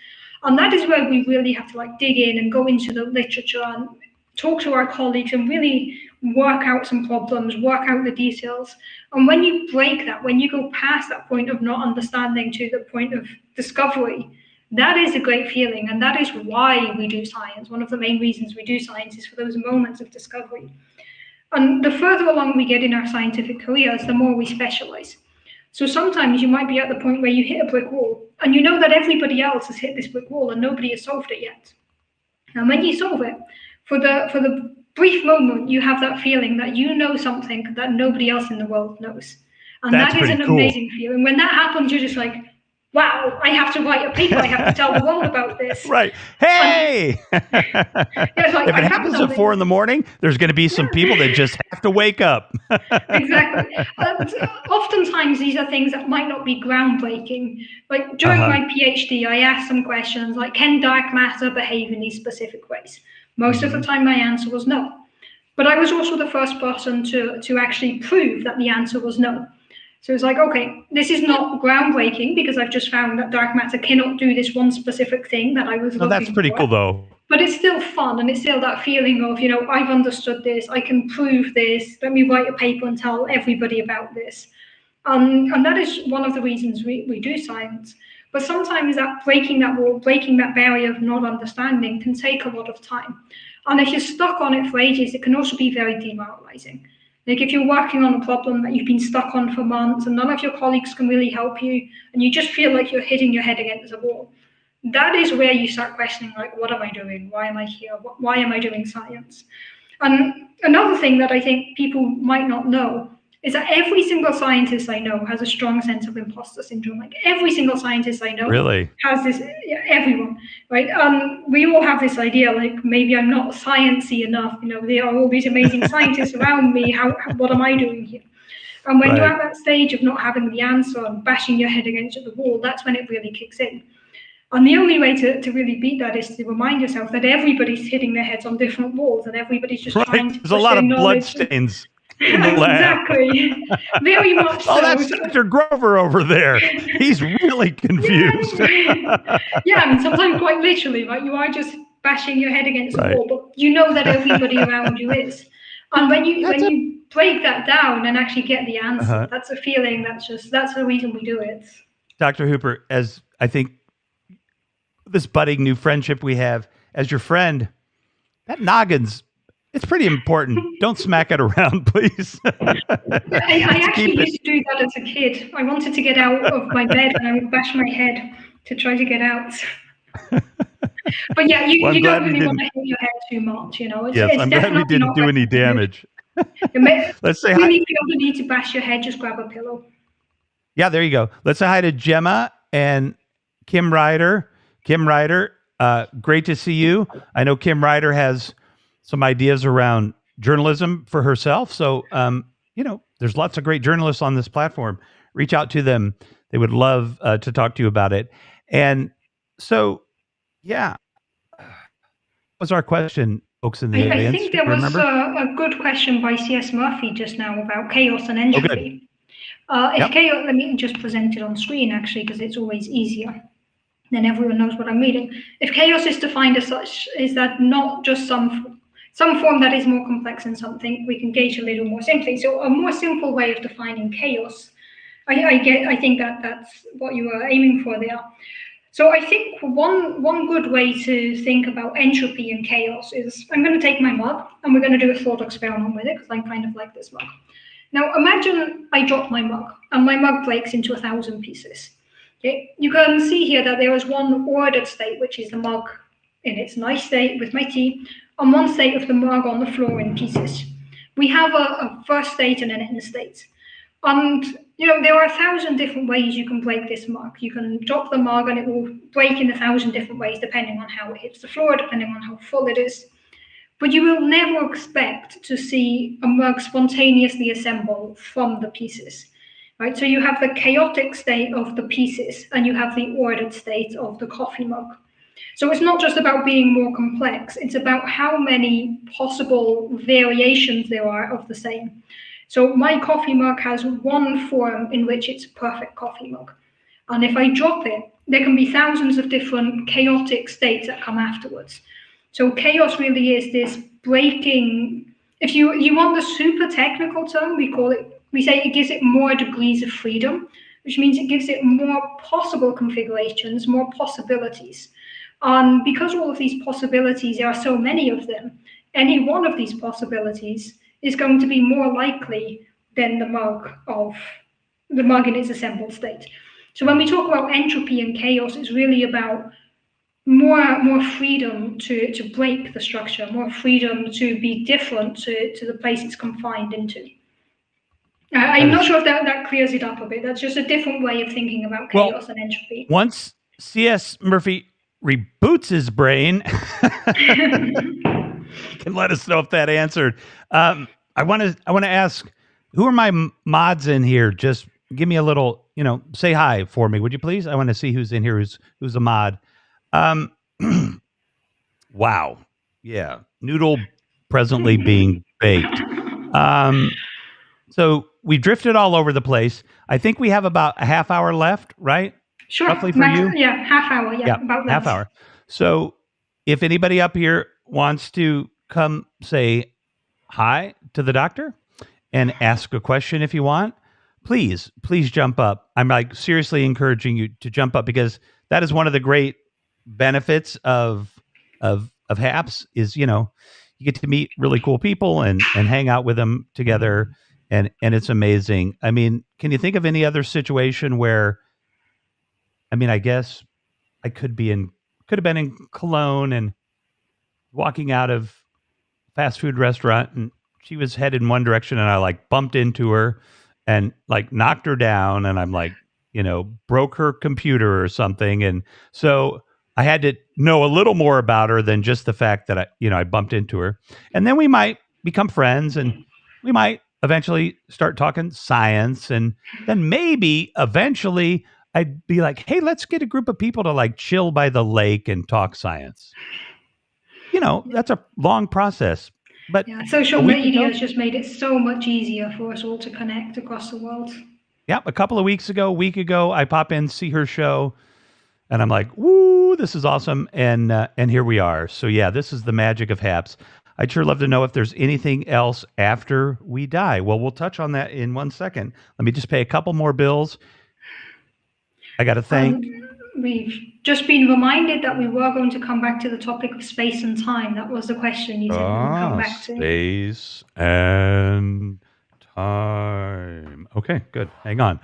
And that is where we really have to dig in and go into the literature and talk to our colleagues and really work out some problems, work out the details. And when you break that, when you go past that point of not understanding to the point of discovery, That is a great feeling, and that is why we do science. One of the main reasons we do science is for those moments of discovery. And the further along we get in our scientific careers, the more we specialize. So sometimes you might be at the point where you hit a brick wall, and you know that everybody else has hit this brick wall and nobody has solved it yet. And when you solve it, for the brief moment, you have that feeling that you know something that nobody else in the world knows. And That's that is pretty an cool. amazing feeling. When that happens, you're just like, wow, I have to write a paper. I have to tell the world about this. Right. Hey! It's like, If I it have happens at something. 4 a.m, there's going to be some people that just have to wake up. Exactly. Oftentimes, these are things that might not be groundbreaking. Like during my PhD, I asked some questions like, can dark matter behave in these specific ways? Most of the time, my answer was no. But I was also the first person to actually prove that the answer was no. So it's like, okay, this is not groundbreaking because I've just found that dark matter cannot do this one specific thing that I was No, that's looking pretty for. cool, though. But it's still fun, and it's still that feeling of, I've understood this, I can prove this, let me write a paper and tell everybody about this. And that is one of the reasons we do science. But sometimes that breaking that wall, breaking that barrier of not understanding can take a lot of time. And if you're stuck on it for ages, it can also be very demoralizing. Like if you're working on a problem that you've been stuck on for months and none of your colleagues can really help you, and you just feel like you're hitting your head against a wall, that is where you start questioning, like, what am I doing? Why am I here? Why am I doing science? And another thing that I think people might not know is that every single scientist I know has a strong sense of imposter syndrome. Like every single scientist I know Really? has this. Yeah, everyone, right? We all have this idea, like maybe I'm not sciencey enough. There are all these amazing scientists around me. What am I doing here? And when you're Right. at that stage of not having the answer and bashing your head against the wall, that's when it really kicks in. And the only way to really beat that is to remind yourself that everybody's hitting their heads on different walls and everybody's just trying Right. to There's a push lot their of knowledge. bloodstains in the lab. Exactly. Very much Oh, so. that's Dr. Grover over there. He's really confused. Yeah, I mean, sometimes quite literally, right? You are just bashing your head against the Right. wall, but you know that everybody around you is. And when you That's when you break that down and actually get the answer, Uh-huh. that's a feeling that's the reason we do it. Dr. Hooper, as I think this budding new friendship we have, as your friend, that noggin's, it's pretty important. Don't smack it around, please. I actually used to do that as a kid. I wanted to get out of my bed and I would bash my head to try to get out. But yeah, Well, I'm you glad don't we really want didn't. to hit your head too much, Yes, It's I'm glad we definitely didn't not do any recommended. damage. Let's say hi. really feel the need to bash your head, just grab a pillow. Yeah, there you go. Let's say hi to Gemma and Kim Ryder. Kim Ryder, great to see you. I know Kim Ryder has some ideas around journalism for herself. So, there's lots of great journalists on this platform. Reach out to them. They would love to talk to you about it. And so, yeah, was our question, folks in the I audience? think there was Remember? a good question by C.S. Murphy just now about chaos and Oh, good. entropy. If chaos, let me just present it on screen actually, because it's always easier. Then everyone knows what I'm reading. If chaos is defined as such, is that not just some form that is more complex than something we can gauge a little more simply. So a more simple way of defining chaos, I think that's what you were aiming for there. So I think one good way to think about entropy and chaos is I'm going to take my mug and we're going to do a thought experiment with it because I kind of like this mug. Now imagine I drop my mug and my mug breaks into 1,000 pieces. Okay, you can see here that there is one ordered state, which is the mug in its nice state with my tea, and one state of the mug on the floor in pieces. We have a first state and an end state. And there are 1,000 different ways you can break this mug. You can drop the mug and it will break in 1,000 different ways depending on how it hits the floor, depending on how full it is. But you will never expect to see a mug spontaneously assemble from the pieces. Right? So you have the chaotic state of the pieces and you have the ordered state of the coffee mug. So it's not just about being more complex, it's about how many possible variations there are of the same. So my coffee mug has one form in which it's a perfect coffee mug. And if I drop it, there can be thousands of different chaotic states that come afterwards. So chaos really is this breaking. If you want the super technical term, we say it gives it more degrees of freedom. which means it gives it more possible configurations, more possibilities. Because all of these possibilities, there are so many of them, any one of these possibilities is going to be more likely than the mug in its assembled state. So when we talk about entropy and chaos, it's really about more freedom to break the structure, more freedom to be different to the place it's confined into. That I'm not is sure if that clears it up a bit. That's just a different way of thinking about well. chaos and entropy. Once C.S. Murphy reboots his brain, he can let us know if that answered. I want to ask, who are my mods in here? Just give me a little, say hi for me, would you please? I want to see who's in here, who's a mod. Um, wow, yeah, noodle presently being baked. So we drifted all over the place. I think we have about a half hour left, right? Sure. Roughly for you? Yeah, half hour. Yeah, about that. Half hour. So if anybody up here wants to come say hi to the doctor and ask a question if you want, please jump up. I'm like seriously encouraging you to jump up, because that is one of the great benefits of HAPS is, you get to meet really cool people and hang out with them together, and it's amazing. I mean, can you think of any other situation where, I guess I could have been in Cologne and walking out of fast food restaurant, and she was headed in one direction, and I like bumped into her and like knocked her down, and I'm like, broke her computer or something. And so I had to know a little more about her than just the fact that I bumped into her. And then we might become friends, and we might eventually start talking science, and then maybe eventually I'd be like, hey, let's get a group of people to like chill by the lake and talk science. That's a long process. But yeah, social media has just made it so much easier for us all to connect across the world. Yeah, a week ago, I pop in, see her show, and I'm like, woo, this is awesome. And here we are. So yeah, this is the magic of HAPS. I'd sure love to know if there's anything else after we die. Well, we'll touch on that in 1 second. Let me just pay a couple more bills. I got to thank. We've just been reminded that we were going to come back to the topic of space and time. That was the question you said we would come back to. Space and time. Okay, good. Hang on.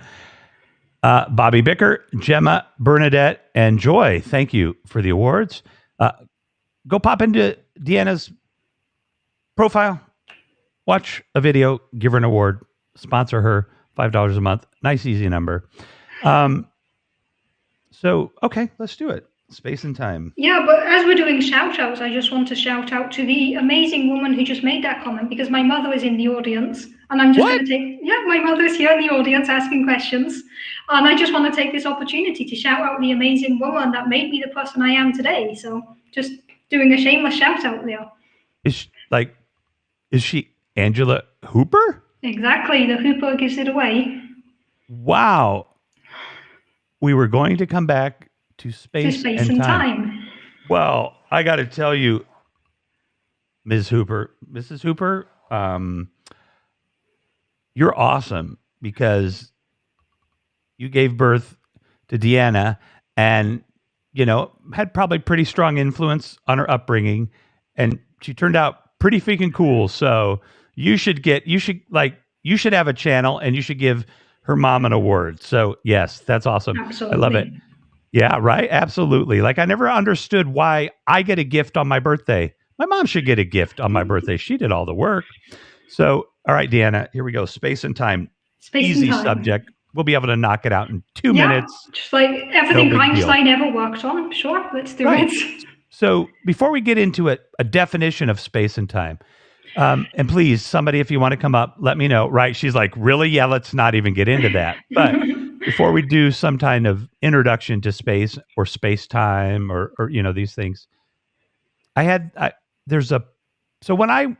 Bobby Bicker, Gemma Bernadette, and Joy, thank you for the awards. Go pop into Deanna's profile, watch a video, give her an award, sponsor her, $5 a month. Nice, easy number. So, okay, let's do it. Space and time. Yeah, but as we're doing shout outs, I just want to shout out to the amazing woman who just made that comment, because my mother is in the audience, and I'm just going to my mother is here in the audience asking questions, and I just want to take this opportunity to shout out the amazing woman that made me the person I am today. So just doing a shameless shout out there. Is she Angela Hooper? Exactly, the Hooper gives it away. Wow. We were going to come back to space and time. Well, I got to tell you, Mrs. Hooper, you're awesome, because you gave birth to Deanna and, had probably pretty strong influence on her upbringing, and she turned out pretty freaking cool. So you should have a channel, and you should give her mom an award. So yes, that's awesome. Absolutely. I love it. Yeah, right. Absolutely. Like, I never understood why I get a gift on my birthday. My mom should get a gift on my birthday. She did all the work. So, all right, Deanna, here we go. Space and time. Easy subject. We'll be able to knock it out in 2 minutes. Just like everything Einstein ever worked on. Sure, let's do it. So before we get into it, a definition of space and time. And please, somebody, if you want to come up, let me know. Right? She's like, really? Yeah, let's not even get into that. But before we do some kind of introduction to space or space time or these things, so when I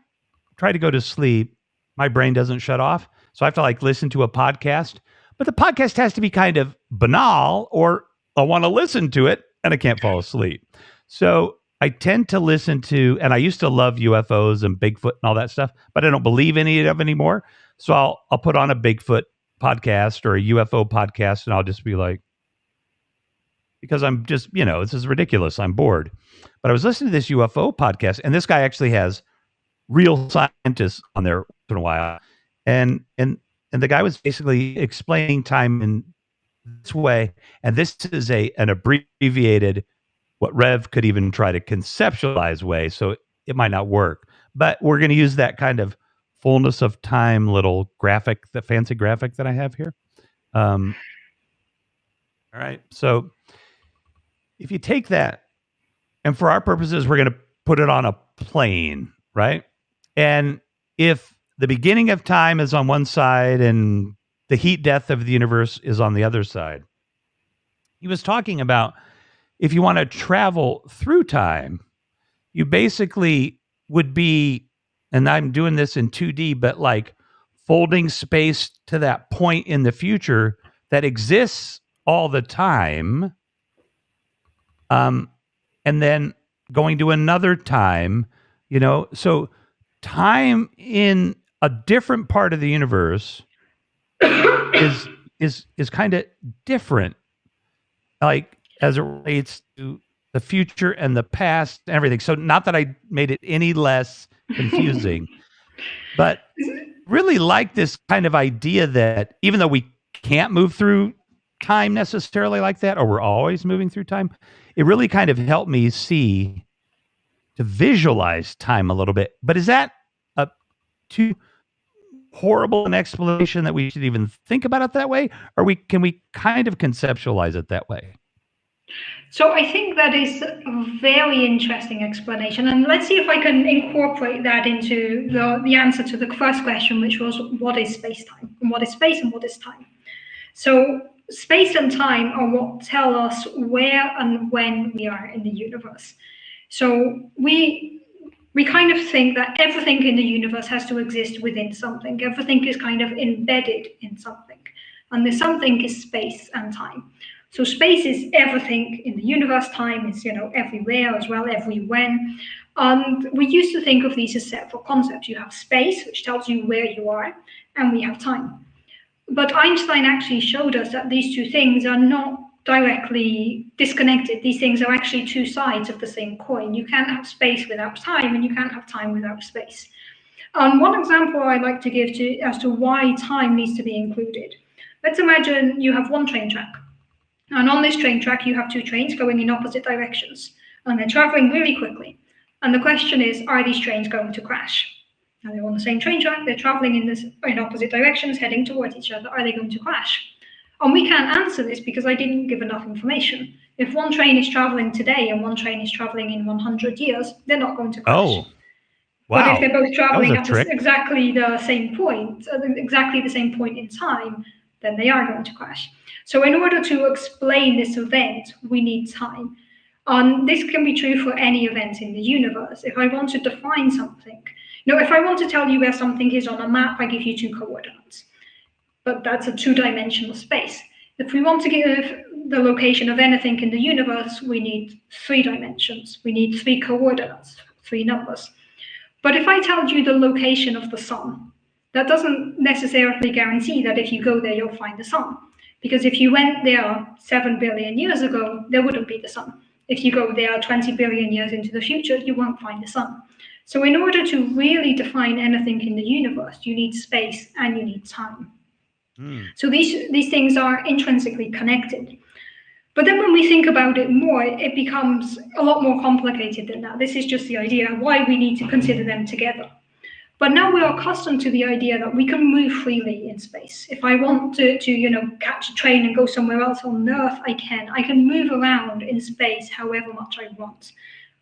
try to go to sleep, my brain doesn't shut off. So I have to like listen to a podcast, but the podcast has to be kind of banal, or I want to listen to it and I can't fall asleep. So I tend to listen to, and I used to love UFOs and Bigfoot and all that stuff, but I don't believe any of it anymore. So I'll put on a Bigfoot podcast or a UFO podcast, and I'll just be like, because I'm just, this is ridiculous. I'm bored. But I was listening to this UFO podcast, and this guy actually has real scientists on there once in a while, and the guy was basically explaining time in this way, and this is an abbreviated, what Rev could even try to conceptualize way, so it might not work. But we're going to use that kind of fullness of time little graphic, the fancy graphic that I have here. All right, so if you take that, and for our purposes, we're going to put it on a plane, right? And if the beginning of time is on one side and the heat death of the universe is on the other side, he was talking about if you want to travel through time, you basically would be, and I'm doing this in 2D, but like folding space to that point in the future that exists all the time. And then going to another time, so time in a different part of the universe is kind of different, like as it relates to the future and the past and everything. So not that I made it any less confusing, but really like this kind of idea that even though we can't move through time necessarily like that, or we're always moving through time, it really kind of helped me to visualize time a little bit. But is that a too horrible an explanation that we should even think about it that way? Or can we kind of conceptualize it that way? So I think that is a very interesting explanation. And let's see if I can incorporate that into the answer to the first question, which was what is space-time? And what is space and what is time? So space and time are what tell us where and when we are in the universe. So we kind of think that everything in the universe has to exist within something. Everything is kind of embedded in something. And the something is space and time. So space is everything in the universe. Time is, everywhere as well, every when. And we used to think of these as separate concepts. You have space, which tells you where you are, and we have time. But Einstein actually showed us that these two things are not directly disconnected. These things are actually two sides of the same coin. You can't have space without time, and you can't have time without space. One example I'd like to give as to why time needs to be included. Let's imagine you have one train track. And on this train track, you have two trains going in opposite directions, and they're traveling really quickly. And the question is, are these trains going to crash? Now they're on the same train track, they're traveling in opposite directions, heading towards each other. Are they going to crash? And we can't answer this because I didn't give enough information. If one train is traveling today and one train is traveling in 100 years, they're not going to crash. Oh, wow. But if they're both traveling at exactly the same point, in time, then they are going to crash. So in order to explain this event, we need time. This can be true for any event in the universe. If I want to define something, if I want to tell you where something is on a map, I give you two coordinates. But that's a two-dimensional space. If we want to give the location of anything in the universe, we need 3 dimensions. We need 3 coordinates, 3 numbers. But if I tell you the location of the sun, that doesn't necessarily guarantee that if you go there, you'll find the sun. Because if you went there 7 billion years ago, there wouldn't be the sun. If you go there 20 billion years into the future, you won't find the sun. So in order to really define anything in the universe, you need space and you need time. So these things are intrinsically connected. But then when we think about it more, it becomes a lot more complicated than that. This is just the idea why we need to consider them together. But now we're accustomed to the idea that we can move freely in space. If I want to catch a train and go somewhere else on Earth, I can. I can move around in space however much I want.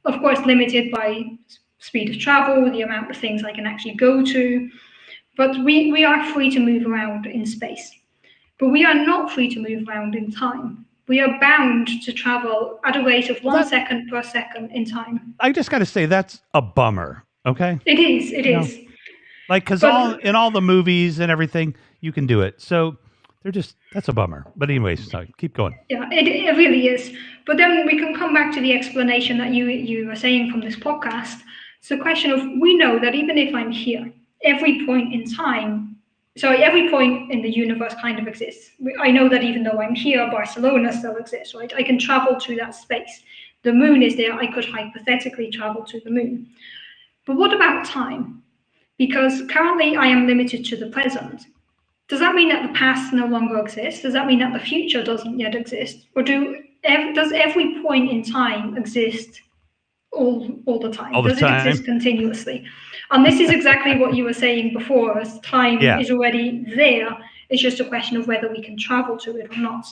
Of course, limited by speed of travel, the amount of things I can actually go to. But we are free to move around in space. But we are not free to move around in time. We are bound to travel at a rate of 1 second per second in time. I just got to say, that's a bummer. Okay. It is. Like, because in all the movies and everything, you can do it. So that's a bummer. But anyways, sorry, keep going. Yeah, it really is. But then we can come back to the explanation that you were saying from this podcast. It's a question of, we know that even if I'm here, every point in time So every point in the universe kind of exists. I know that even though I'm here, Barcelona still exists, right? I can travel to that space. The moon is there. I could hypothetically travel to the moon. But what about time? Because currently I am limited to the present. Does that mean that the past no longer exists? Does that mean that the future doesn't yet exist? Or does every point in time exist all the time? All the Does it time. exist continuously? And this is exactly what you were saying before, as time Yeah. is already there. It's just a question of whether we can travel to it or not.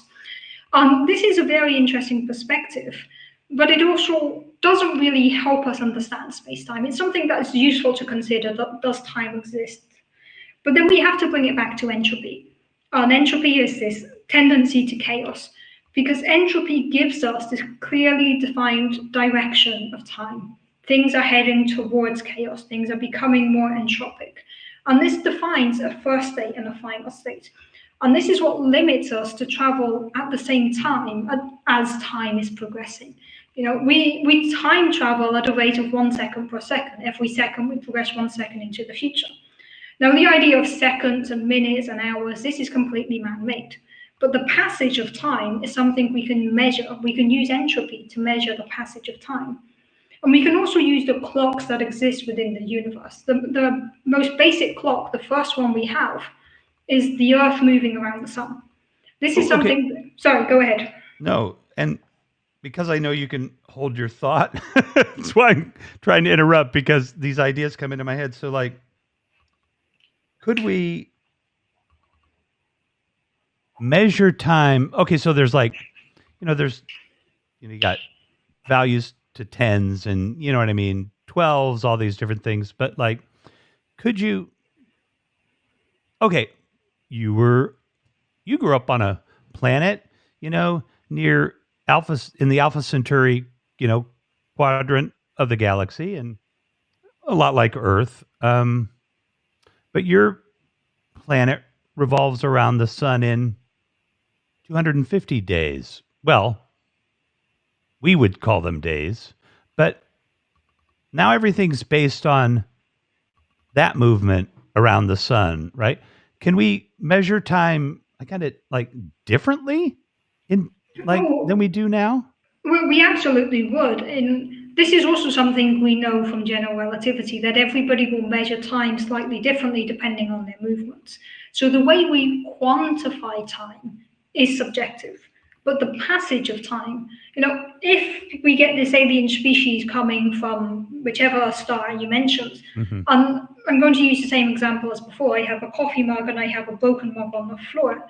This is a very interesting perspective, but it also doesn't really help us understand space-time. It's something that is useful to consider. Does time exist? But then we have to bring it back to entropy. And entropy is this tendency to chaos, because entropy gives us this clearly defined direction of time. Things are heading towards chaos, things are becoming more entropic. And this defines a first state and a final state. And this is what limits us to travel at the same time as time is progressing. We time travel at a rate of 1 second per second. Every second we progress 1 second into the future. Now, the idea of seconds and minutes and hours, this is completely man made. But the passage of time is something we can measure. We can use entropy to measure the passage of time. And we can also use the clocks that exist within the universe. The most basic clock, the first one we have, is the Earth moving around the sun. This is Okay. something. Sorry, go ahead. No. And because I know you can hold your thought, that's why I'm trying to interrupt because these ideas come into my head. So, like, could we measure time? Okay. So there's like, there's, you got values to tens and, you know what I mean? 12s, all these different things. But, like, could you, okay, you grew up on a planet, near in the Alpha Centauri, quadrant of the galaxy, and a lot like Earth. But your planet revolves around the sun in 250 days. Well, we would call them days, but now everything's based on that movement around the sun, right? Can we measure time kind of like differently in like than Oh, we do now? we absolutely would. And this is also something we know from general relativity that everybody will measure time slightly differently depending on their movements. So the way we quantify time is subjective. But the passage of time, if we get this alien species coming from whichever star you mentioned, Hmm. I'm going to use the same example as before. I have a coffee mug and I have a broken mug on the floor.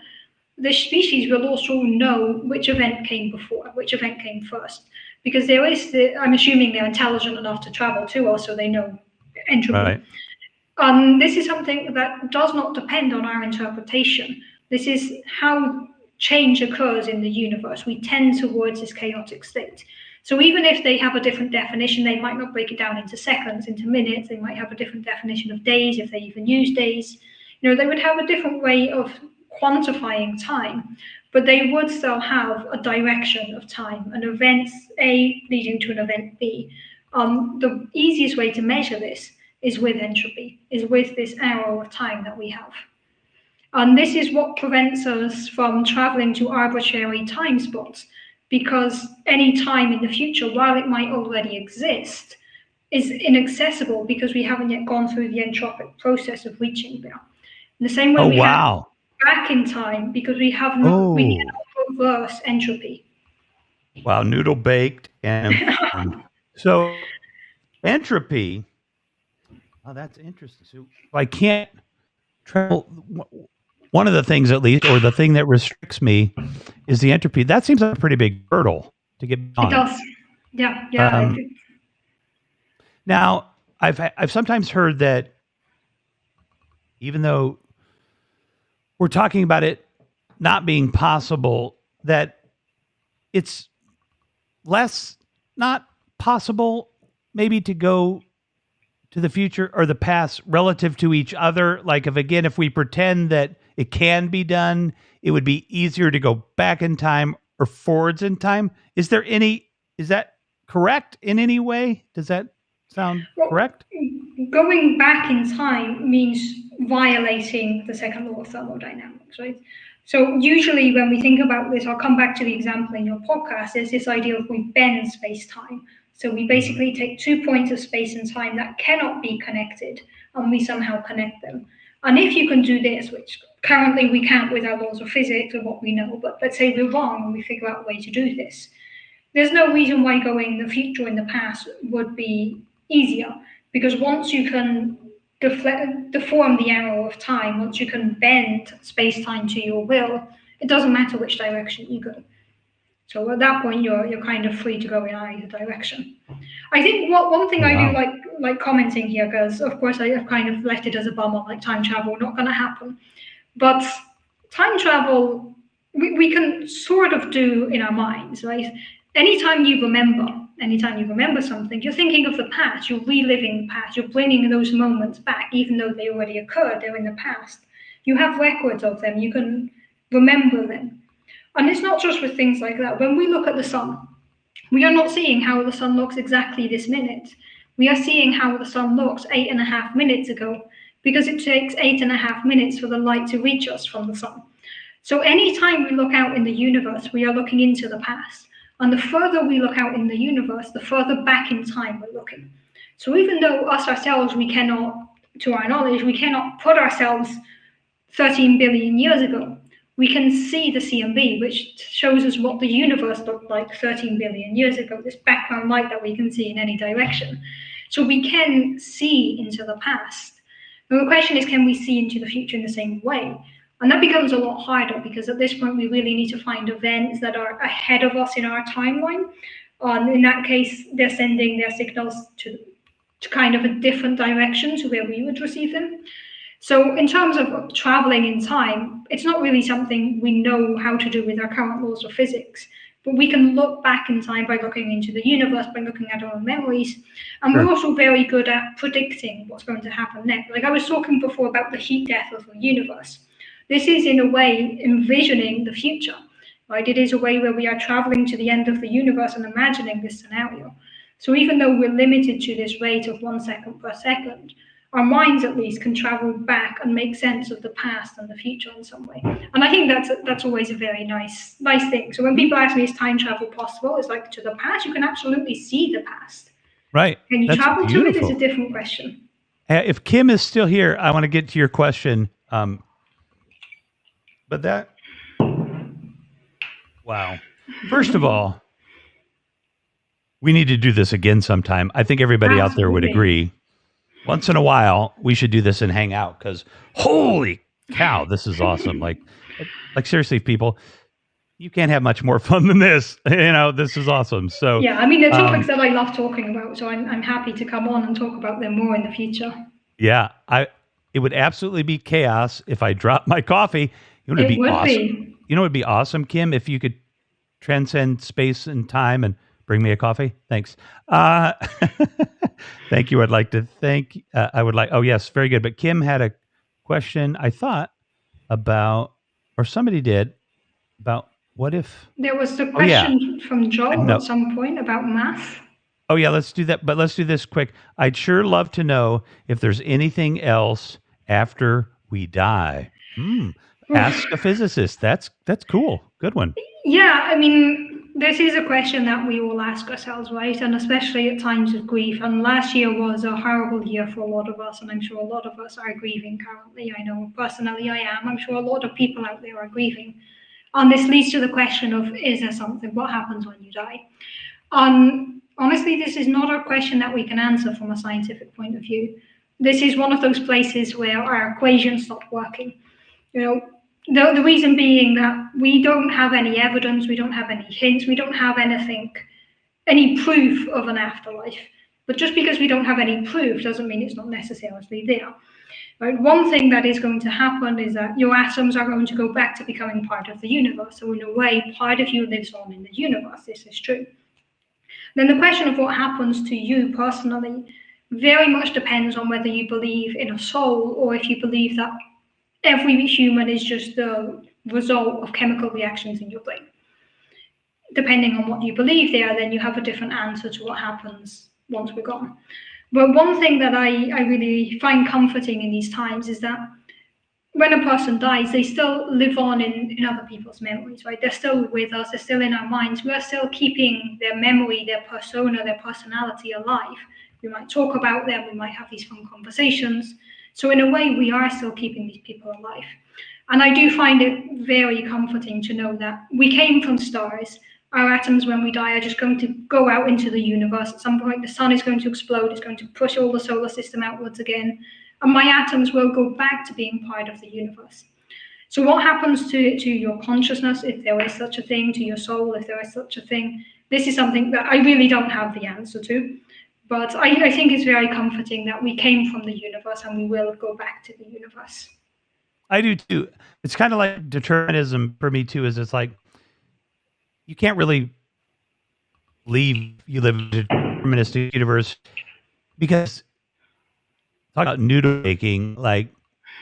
The species will also know which event came before, which event came first, because I'm assuming they're intelligent enough to travel to us, so they know entropy. Right. This is something that does not depend on our interpretation. This is how change occurs in the universe. We tend towards this chaotic state. So even if they have a different definition, they might not break it down into seconds, into minutes. They might have a different definition of days if they even use days. They would have a different way of quantifying time, but they would still have a direction of time, an event A leading to an event B. The easiest way to measure this is with entropy, is with this arrow of time that we have. And this is what prevents us from traveling to arbitrary time spots, because any time in the future, while it might already exist, is inaccessible because we haven't yet gone through the entropic process of reaching there. In the same way, Oh we have to go wow. back in time because we Oh cannot reverse entropy. wow. Noodle baked and informed. So entropy. Oh, that's interesting. So if I can't travel, one of the things at least, or the thing that restricts me, is the entropy. That seems like a pretty big hurdle to get It on. does. Yeah, yeah. Um, Now, I've sometimes heard that even though we're talking about it not being possible, that it's less not possible maybe to go to the future or the past relative to each other. Like if we pretend that it can be done, it would be easier to go back in time or forwards in time. Is that correct in any way? Does that sound Well, correct? going back in time means violating the second law of thermodynamics, right? So usually when we think about this, I'll come back to the example in your podcast, there's this idea of we bend space-time. So we Mhm. basically take 2 points of space and time that cannot be connected, and we somehow connect them. And if you can do this, which currently we can't with our laws of physics or what we know, but let's say we're wrong and we figure out a way to do this, there's no reason why going the future in the past would be easier, because once you can deform the arrow of time, once you can bend space-time to your will, it doesn't matter which direction you go. So at that point, you're kind of free to go in either direction. I think one thing Oh, I do wow. like commenting here, because of course I've kind of left it as a bummer, like time travel not going to happen, but time travel we can sort of do in our minds, right? Anytime you remember something, you're thinking of the past, you're reliving the past, you're bringing those moments back, even though they already occurred, they're in the past. You have records of them, you can remember them. And it's not just with things like that. When we look at the sun, we are not seeing how the sun looks exactly this minute. We are seeing how the sun looks 8.5 minutes ago, because it takes 8.5 minutes for the light to reach us from the sun. So anytime we look out in the universe, we are looking into the past. And the further we look out in the universe, the further back in time we're looking. So even though us ourselves, we cannot, to our knowledge, we cannot put ourselves 13 billion years ago, we can see the CMB, which shows us what the universe looked like 13 billion years ago, this background light that we can see in any direction. So we can see into the past. And the question is, can we see into the future in the same way? And that becomes a lot harder, because at this point we really need to find events that are ahead of us in our timeline. In that case, they're sending their signals to kind of a different direction to where we would receive them. So, in terms of traveling in time, it's not really something we know how to do with our current laws of physics. But we can look back in time by looking into the universe, by looking at our own memories. And we're Sure. also very good at predicting what's going to happen next. Like I was talking before about the heat death of the universe. This is, in a way, envisioning the future. Right? It is a way where we are traveling to the end of the universe and imagining this scenario. So even though we're limited to this rate of 1 second per second, our minds at least can travel back and make sense of the past and the future in some way. And I think that's always a very nice thing. So when people ask me, is time travel possible? It's like, to the past, you can absolutely see the past. Right. Can you That's travel to it is a beautiful. different question. If Kim is still here, I want to get to your question. But that, wow. First of all, we need to do this again sometime. I think everybody out there would Absolutely. agree. Once in a while, we should do this and hang out, because holy cow, this is awesome. Like seriously, people, you can't have much more fun than this. This is awesome. So, Yeah, I mean, they're topics that I love talking about, so I'm happy to come on and talk about them more in the future. yeah, it would absolutely be chaos if I dropped my coffee. It'd It be would awesome. be. It'd be awesome, Kim, if you could transcend space and time and bring me a coffee. Thanks. Uh, thank you. I'd like to thank. I would like. Oh yes, very good. But Kim had a question. I thought about, or somebody did, about what if. There was a Oh yeah, question from Joel at no. some point about math. Oh yeah, let's do that. But let's do this quick. I'd sure love to know if there's anything else after we die. Ask a physicist. That's cool. Good one. Yeah, I mean, this is a question that we all ask ourselves, right? And especially at times of grief. And last year was a horrible year for a lot of us, and I'm sure a lot of us are grieving currently. I know personally I am. I'm sure a lot of people out there are grieving. And this leads to the question of, is there something? What happens when you die? Honestly, this is not a question that we can answer from a scientific point of view. This is one of those places where our equations stop working. You know, the reason being that we don't have any evidence, we don't have any hints, we don't have anything, any proof of an afterlife. But just because we don't have any proof doesn't mean it's not necessarily there. Right? One thing that is going to happen is that your atoms are going to go back to becoming part of the universe. So in a way, part of you lives on in the universe. This is true. Then the question of what happens to you personally very much depends on whether you believe in a soul, or if you believe that every human is just the result of chemical reactions in your brain. Depending on what you believe there, then you have a different answer to what happens once we're gone. But one thing that I really find comforting in these times is that when a person dies, they still live on in other people's memories, right? They're still with us, they're still in our minds. We're still keeping their memory, their persona, their personality alive. We might talk about them, we might have these fun conversations. So, in a way, we are still keeping these people alive. And I do find it very comforting to know that we came from stars. Our atoms, when we die, are just going to go out into the universe. At some point, the sun is going to explode, it's going to push all the solar system outwards again, and my atoms will go back to being part of the universe. So, what happens to your consciousness, if there is such a thing, to your soul, if there is such a thing? This is something that I really don't have the answer to. But I think it's very comforting that we came from the universe and we will go back to the universe. I do too. It's kind of like determinism for me too. Is it's like you can't really believe you live in a deterministic universe because talk about noodle making. Like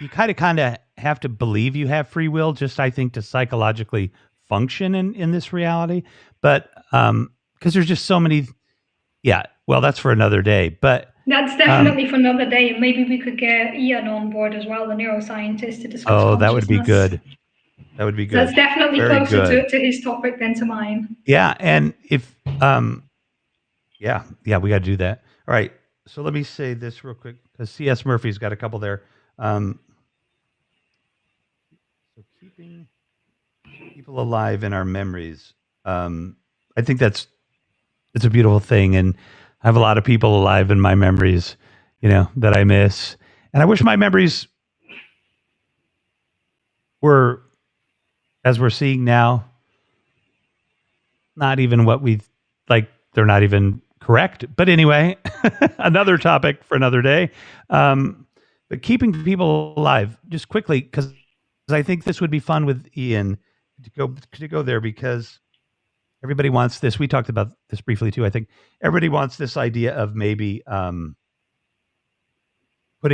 you kind of have to believe you have free will, just I think to psychologically function in this reality. But because there's just so many. Yeah, well, that's for another day. But That's definitely for another day, and maybe we could get Ian on board as well, the neuroscientist, to discuss oh, that would be consciousness. good. That would be So that's good. definitely Very closer good. to his topic than to mine. Yeah, and if yeah, we got to do that. All right. So let me say this real quick because C.S. Murphy's got a couple there. So keeping people alive in our memories. I think it's a beautiful thing, and I have a lot of people alive in my memories, that I miss, and I wish my memories were, as we're seeing now, not even what we like. They're not even correct. But anyway, another topic for another day. But keeping people alive, just quickly, because I think this would be fun with Ian to go there because everybody wants this. We talked about this briefly too. I think everybody wants this idea of maybe uploading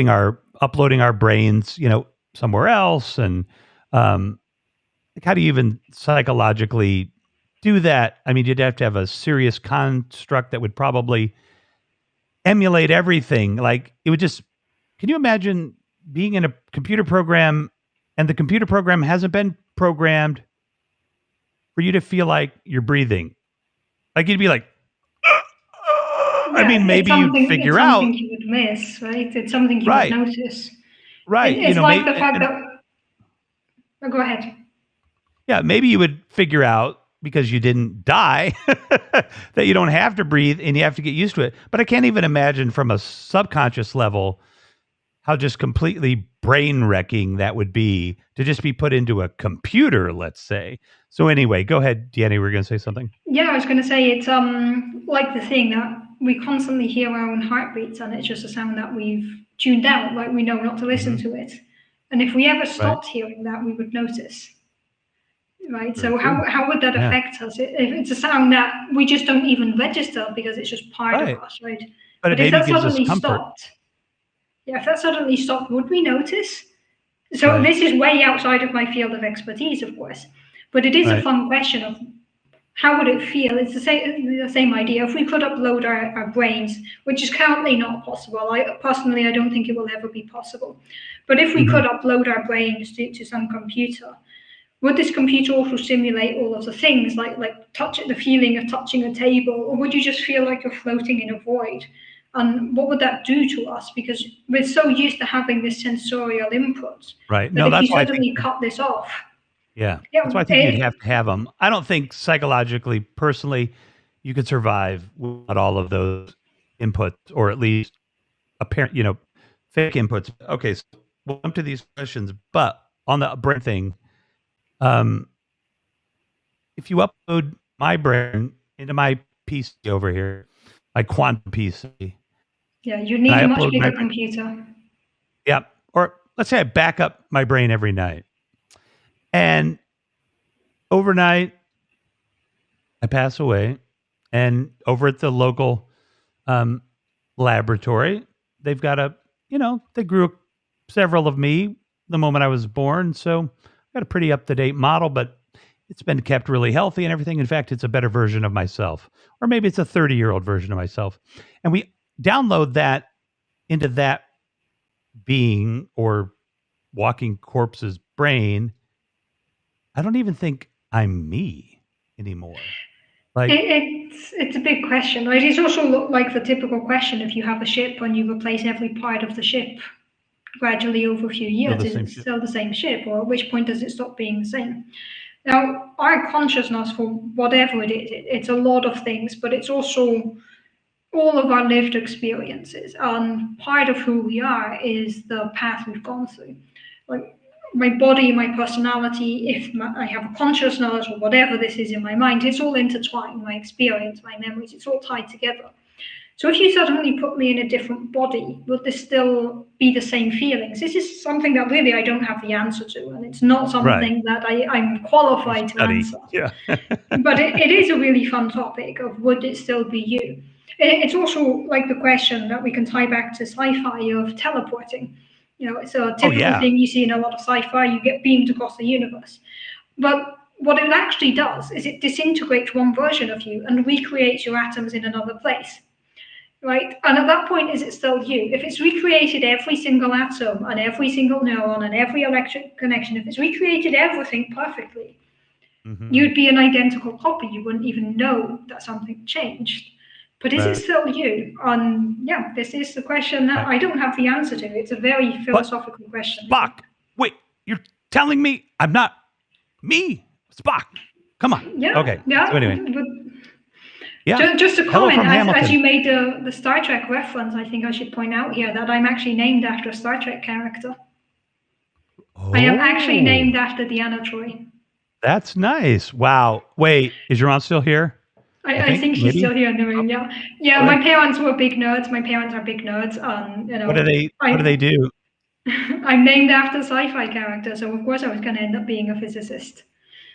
our brains, somewhere else, and like how do you even psychologically do that? I mean, you'd have to have a serious construct that would probably emulate everything. Like it would just. Can you imagine being in a computer program and the computer program hasn't been programmed for you to feel like you're breathing? Like you'd be like, I Yeah, mean, it's maybe you'd something. It's figure something out, you would miss, right? It's something you would right, notice. right. It's like the fact And that. Oh, go ahead. yeah, maybe you would figure out because you didn't die that you don't have to breathe and you have to get used to it. But I can't even imagine from a subconscious level how just completely brain wrecking that would be to just be put into a computer, let's say. So anyway, go ahead, Deanna. We're going to say something. Yeah, I was going to say it's like the thing that we constantly hear our own heartbeats, and it's just a sound that we've tuned out, like we know not to listen Hmm. to it. And if we ever Right. stopped hearing that, we would notice, right? Very So true. how would that Yeah. affect us? If it's a sound that we just don't even register because it's just part of Right. us, right? But it But if maybe that gives us suddenly comfort. stopped, yeah, if that suddenly stopped, would we notice? So Right. this is way outside of my field of expertise, of course, but it is a Right. fun question of how would it feel? It's the same idea. If we could upload our brains, which is currently not possible, I don't think it will ever be possible. But if we Hmm. could upload our brains to some computer, would this computer also simulate all of the things like the feeling of touching a table, or would you just feel like you're floating in a void? And what would that do to us? Because we're so used to having this sensorial input Right. that No, if you that's why I think. suddenly cut this off, Yeah, that's yeah, why I think you'd have to have them. I don't think psychologically, personally, you could survive without all of those inputs, or at least apparent, fake inputs. Okay, so we'll come to these questions, but on the brain thing, um, if you upload my brain into my PC over here, my quantum PC, yeah, you and need I a much upload my bigger brain, computer. yeah, or let's say I back up my brain every night, and overnight I pass away, and over at the local um, laboratory, they've got they grew several of me the moment I was born, so I got a pretty up to date model, but it's been kept really healthy and everything. In fact, it's a better version of myself, or maybe it's a 30-year-old version of myself, and we download that into that being or walking corpse's brain, I don't even think I'm me anymore. Like, It's a big question, right? It's also like the typical question: if you have a ship and you replace every part of the ship gradually over a few still years, the is same it shit. still the same ship, or at which point does it stop being the same? Now, our consciousness, for whatever it is, it's a lot of things, but it's also all of our lived experiences. Part of who we are is the path we've gone through. Like my body, my personality, I have a consciousness or whatever this is in my mind, it's all intertwined. My experience, my memories, it's all tied together. So if you suddenly put me in a different body, would this still be the same feelings? This is something that really I don't have the answer to, and it's not Right. something that I'm You qualified to study. answer. Yeah. But it is a really fun topic of would it still be you? It's also like the question that we can tie back to sci-fi of teleporting. It's a Oh, typical yeah. thing you see in a lot of sci-fi. You get beamed across the universe. But what it actually does is it disintegrates one version of you and recreates your atoms in another place. Right? And at that point, is it still you? If it's recreated every single atom and every single neuron and every electric connection, if it's recreated everything perfectly, Hmm. you'd be an identical copy. You wouldn't even know that something changed. But is it Right. still you? Yeah, this is the question that Right. I don't have the answer to. It's a very But philosophical question, I Spock, think. wait, you're telling me I'm not me? Spock, come on. Yeah, Okay. So yeah. anyway, But yeah. just a Hello comment, from as Hamilton. you made the Star Trek reference, I think I should point out here that I'm actually named after a Star Trek character. I am actually Oh, named after Deanna Troy. that's nice. Wow. Wait, is your aunt still here? I I think think she's still maybe. here in the room. Yeah, yeah. Okay. My parents were big nerds. My parents are big nerds. What do they do? I'm named after a sci-fi character, so of course I was going to end up being a physicist.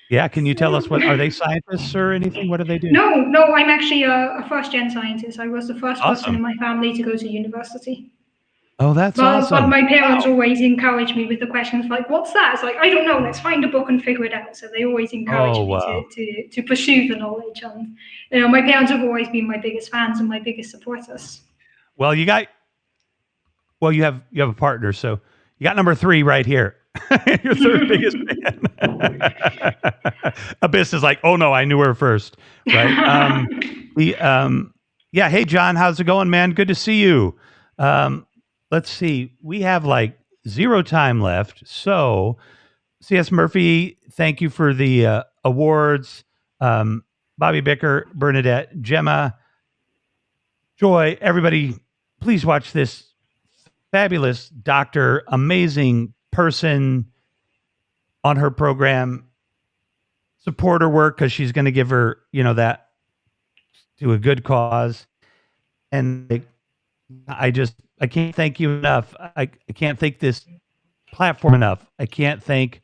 Yeah, can you tell us what are they scientists or anything? What do they do? No, no, I'm actually a first-gen scientist. I was the first person Awesome. in my family to go to university. Oh, that's But awesome. my parents Wow. always encouraged me with the questions like, "What's that?" It's like, I don't know. Let's find a book and figure it out. So they always encouraged Oh, me wow. to pursue the knowledge. And my parents have always been my biggest fans and my biggest supporters. Well, you have a partner, so you got number 3 right here. Your third biggest fan. Abyss is like, "Oh no, I knew her first." Right? The Yeah, hey John, how's it going, man? Good to see you. Um let's see. We have like 0 time left. So, CS Murphy, thank you for the awards. Um Bobby Bicker, Bernadette, Gemma, Joy, everybody, please watch this fabulous doctor, amazing person on her program. Support her work because she's going to give her, that to a good cause. And I can't thank you enough. I can't thank this platform enough. I can't thank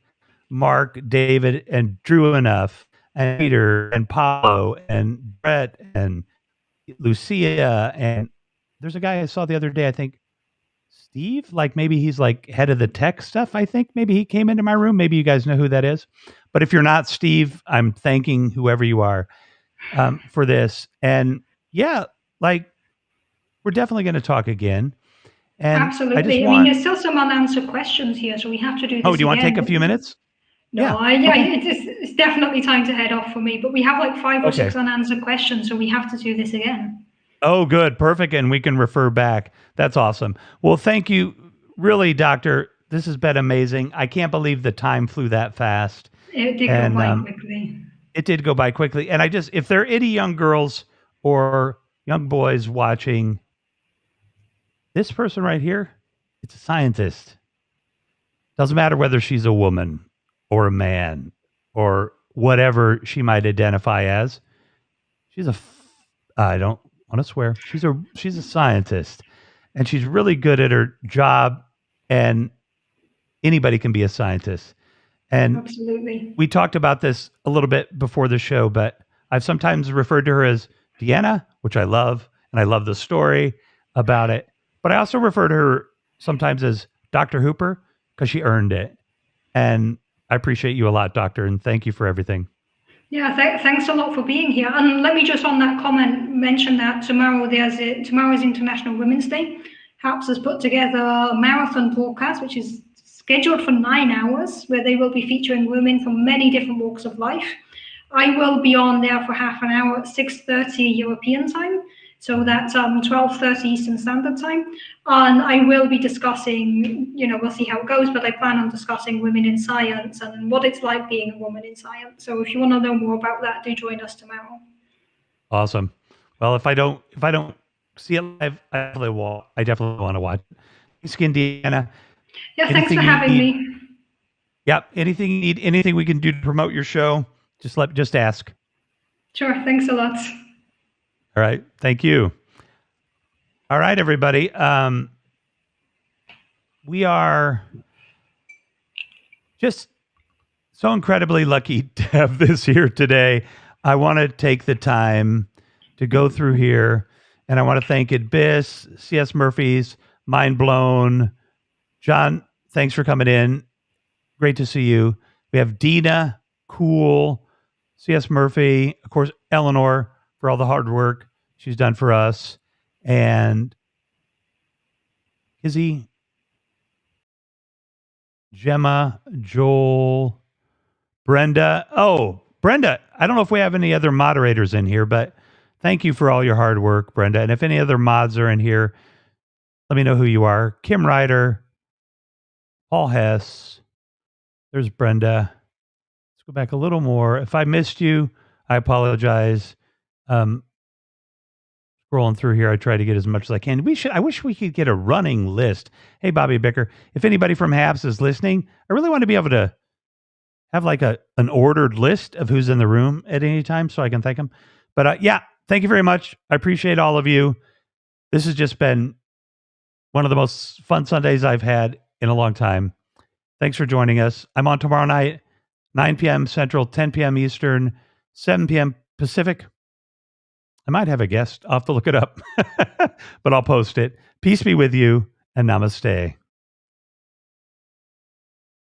Mark, David, and Drew enough, and Peter, and Paulo, and Brett, and Lucia, and there's a guy I saw the other day. I think Steve, like maybe he's like head of the tech stuff. I think maybe he came into my room. Maybe you guys know who that is. But if you're not Steve, I'm thanking whoever you are for this. And yeah, like we're definitely going to talk again. And I just Absolutely. I mean, want. there's still some unanswered questions here, so we have to do Oh, this do you want to take a few again. minutes? No, Yeah. Okay. it's definitely time to head off for me, but we have like five or Okay. six unanswered questions, so we have to do this again. Oh, good. Perfect. And we can refer back. That's awesome. Well, thank you. Really, Doctor. This has been amazing. I can't believe the time flew that fast. It did go And by quickly. it did go by quickly. And if there are any young girls or young boys watching, this person right here, it's a scientist. Doesn't matter whether she's a woman or a man or whatever she might identify as. She's I don't want to swear. She's a scientist, and she's really good at her job. And anybody can be a scientist. And Absolutely. we talked about this a little bit before the show, but I've sometimes referred to her as Deanna, which I love, and I love the story about it. But I also refer to her sometimes as Dr. Hooper because she earned it. And I appreciate you a lot, Doctor, and thank you for everything. Yeah, thanks a lot for being here. And let me just on that comment mention that tomorrow is International Women's Day. HAPS has put together a marathon broadcast, which is scheduled for 9 hours, where they will be featuring women from many different walks of life. I will be on there for half an hour at 6:30 European time, so that's 12:30 Eastern Standard Time, and I will be discussing. We'll see how it goes, but I plan on discussing women in science and what it's like being a woman in science. So if you want to know more about that, do join us tomorrow. Awesome. Well, if I don't see it live, I definitely want to watch it. Thanks again, Deanna. Yeah, thanks for having me. Yeah, anything you need, anything we can do to promote your show, just ask. Sure, thanks a lot. All right, thank you. All right, everybody. We are just so incredibly lucky to have this here today. I want to take the time to go through here, and I want to thank Abyss, C.S. Murphy's, Mind Blown. John, thanks for coming in. Great to see you. We have Dina, Cool, C.S. Murphy, of course, Eleanor for all the hard work she's done for us, and Izzy, Gemma, Joel, Brenda. Oh, Brenda, I don't know if we have any other moderators in here, but thank you for all your hard work, Brenda. And if any other mods are in here, let me know who you are. Kim Ryder, Paul Hess. There's Brenda. Let's go back a little more. If I missed you, I apologize. Scrolling through here, I try to get as much as I can. I wish we could get a running list. Hey, Bobby Bicker, if anybody from Habs is listening, I really want to be able to have like an ordered list of who's in the room at any time so I can thank them. But yeah, thank you very much. I appreciate all of you. This has just been one of the most fun Sundays I've had in a long time. Thanks for joining us. I'm on tomorrow night, 9 p.m. Central, 10 p.m. Eastern, 7 p.m. Pacific. I might have a guest. I'll have to look it up, but I'll post it. Peace be with you, and namaste.